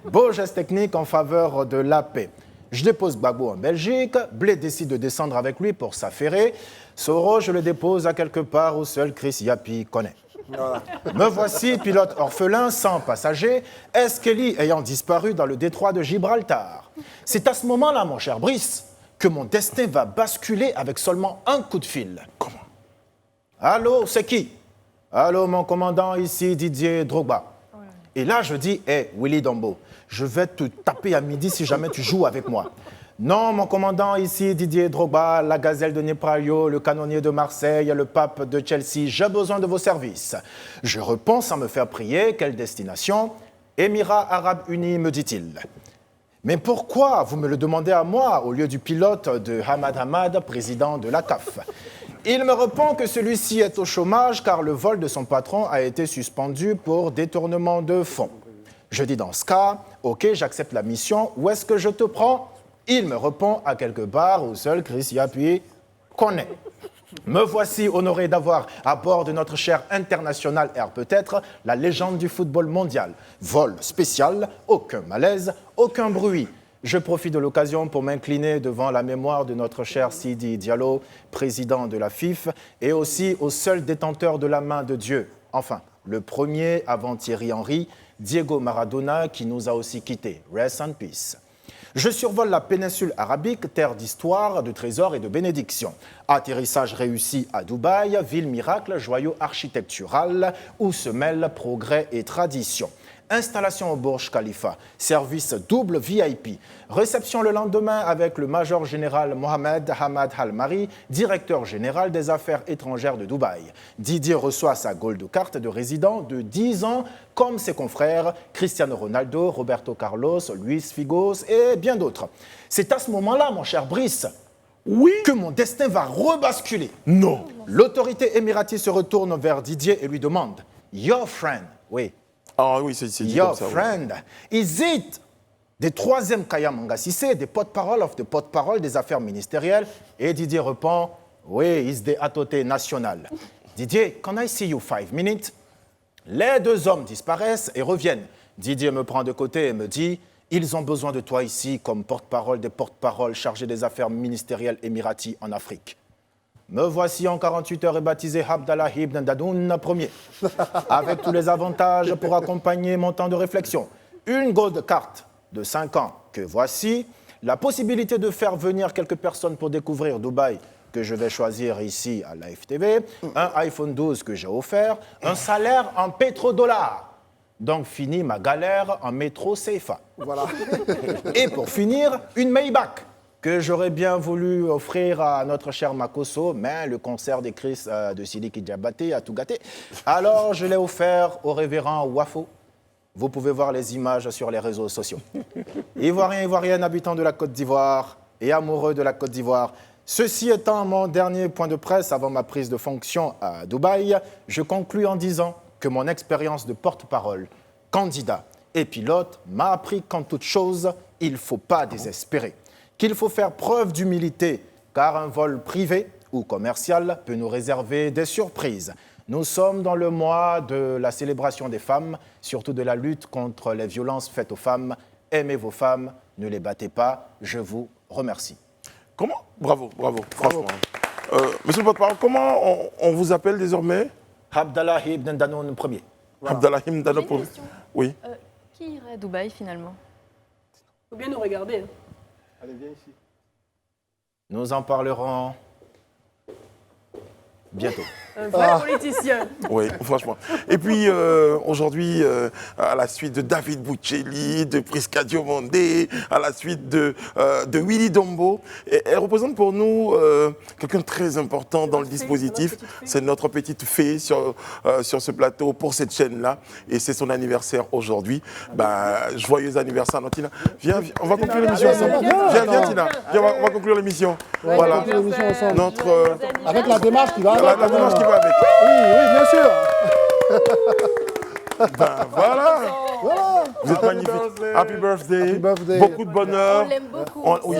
Beau geste technique en faveur de la paix. Je dépose Gbagbo en Belgique, Blé décide de descendre avec lui pour s'affairer. Soro, je le dépose à quelque part où seul Chris Yapi connaît. Voilà. Me voici, pilote orphelin, sans passager, Eskelly ayant disparu dans le détroit de Gibraltar. C'est à ce moment-là, mon cher Brice, que mon destin va basculer avec seulement un coup de fil. Comment? Allô, c'est qui? Allô, mon commandant, ici Didier Drogba. Ouais. Et là, je dis, hé, Willy Dombo, je vais te taper à midi si jamais tu joues avec moi. Non, mon commandant, ici Didier Drogba, la gazelle de Neprayo, le canonnier de Marseille, le pape de Chelsea, j'ai besoin de vos services. Je réponds sans me faire prier, quelle destination? Émirats Arabes Unis, me dit-il. Mais pourquoi vous me le demandez à moi au lieu du pilote de Hamad Hamad, président de la CAF? Il me répond que celui-ci est au chômage car le vol de son patron a été suspendu pour détournement de fonds. Je dis dans ce cas, ok, j'accepte la mission, où est-ce que je te prends? Il me répond à quelque part où seul Chris Yapi connaît. Me voici honoré d'avoir à bord de notre cher International Air peut-être la légende du football mondial. Vol spécial, aucun malaise, aucun bruit. Je profite de l'occasion pour m'incliner devant la mémoire de notre cher Sidi Diallo, président de la FIF, et aussi au seul détenteur de la main de Dieu. Enfin, le premier avant Thierry Henry, Diego Maradona, qui nous a aussi quittés. Rest in peace. Je survole la péninsule arabique, terre d'histoire, de trésors et de bénédictions. Atterrissage réussi à Dubaï, ville miracle, joyau architectural, où se mêlent progrès et tradition. Installation au Burj Khalifa, service double VIP. Réception le lendemain avec le major général Mohamed Hamad Al-Mari, directeur général des affaires étrangères de Dubaï. Didier reçoit sa gold card de résident de 10 ans, comme ses confrères Cristiano Ronaldo, Roberto Carlos, Luis Figos et bien d'autres. C'est à ce moment-là, mon cher Brice, oui, que mon destin va rebasculer. Non. L'autorité émiratie se retourne vers Didier et lui demande « Your friend », oui. Ah oui, c'est dit Your comme ça. friend, is it des troisièmes Kaya Manga Sissé, des porte-parole des affaires ministérielles? Et Didier répond, oui, is des Atoté national. Didier, can I see you 5 minutes? Les deux hommes disparaissent et reviennent. Didier me prend de côté et me dit, ils ont besoin de toi ici comme porte-parole des porte-paroles chargés des affaires ministérielles émiraties en Afrique. Me voici en 48 heures et baptisé Abdallah ibn Dadoun Ier, avec tous les avantages pour accompagner mon temps de réflexion. Une gold carte de 5 ans que voici, la possibilité de faire venir quelques personnes pour découvrir Dubaï que je vais choisir ici à l'AFTV, un iPhone 12 que j'ai offert, un salaire en pétrodollars. Donc fini ma galère en métro CFA. Voilà. Et pour finir, une Maybach que j'aurais bien voulu offrir à notre cher Makosso, mais le concert des Chris de Sidiki Diabaté a tout gâté. Alors je l'ai offert au révérend Wafo. Vous pouvez voir les images sur les réseaux sociaux. Ivoiriens, Ivoiriennes, habitants de la Côte d'Ivoire et amoureux de la Côte d'Ivoire, ceci étant mon dernier point de presse avant ma prise de fonction à Dubaï, je conclus en disant que mon expérience de porte-parole, candidat et pilote m'a appris qu'en toute chose, il ne faut pas désespérer, qu'il faut faire preuve d'humilité, car un vol privé ou commercial peut nous réserver des surprises. Nous sommes dans le mois de la célébration des femmes, surtout de la lutte contre les violences faites aux femmes. Aimez vos femmes, ne les battez pas. Je vous remercie. Comment? Bravo, franchement. Monsieur le porte-parole, comment on vous appelle désormais? Abdallah Ibn Danoun Ier. Voilà. Abdallah Ibn Danoun J'ai une Ier. question. Oui. Qui irait à Dubaï finalement? Il faut bien nous regarder. Allez, viens ici. Nous en parlerons bientôt. Un vrai politicien. Oui, franchement. Et puis, aujourd'hui, à la suite de David Boutchelli, de Prisca Diomandé, à la suite de Willy Dombo, elle représente pour nous quelqu'un de très important dans le dispositif. C'est notre petite fée sur ce plateau pour cette chaîne-là. Et c'est son anniversaire aujourd'hui. Joyeux anniversaire, Tina. Viens, on va conclure l'émission ensemble. Viens, Tina. Viens, on va conclure l'émission. Ouais, Voilà. on va conclure l'émission ensemble. Notre... Avec la démarche qui va avec. la démarche qui va avec. Oui, bien sûr. Voilà. Voilà. Vous êtes magnifique. Happy birthday. Happy birthday. Beaucoup de bonheur. On l'aime beaucoup. Oui.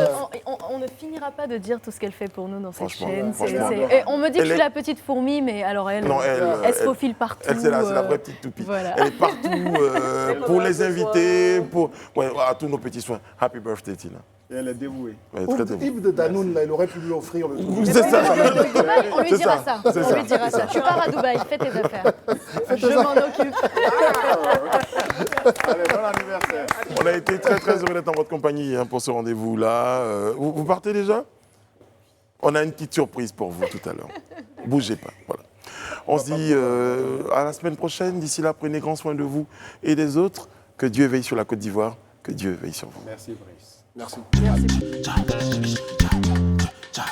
On ne finira pas de dire tout ce qu'elle fait pour nous dans cette Franchement, chaîne. franchement. Et on me dit que je Elle suis est- la petite fourmi, mais alors elle, Non, elle se faufile partout. Elle, c'est la vraie petite toupie. voilà. Elle est partout pour les invités, pour à tous nos petits soins. Happy birthday, Tina. Et elle est dévouée. Ouais, très dévouée. Yves de Danoun, là, il aurait pu lui offrir le truc. C'est ça. On lui C'est dira ça, ça. c'est On ça. lui dira ça. Tu pars à Dubaï, fais tes affaires. Je m'en occupe. Allez, bon anniversaire. On a été très très heureux d'être en votre compagnie pour ce rendez-vous-là. Vous partez déjà? On a une petite surprise pour vous tout à l'heure. Bougez pas. Voilà. On se dit à la semaine prochaine. D'ici là, prenez grand soin de vous et des autres. Que Dieu veille sur la Côte d'Ivoire. Que Dieu veille sur vous. Merci, Brice. Merci. Ciao.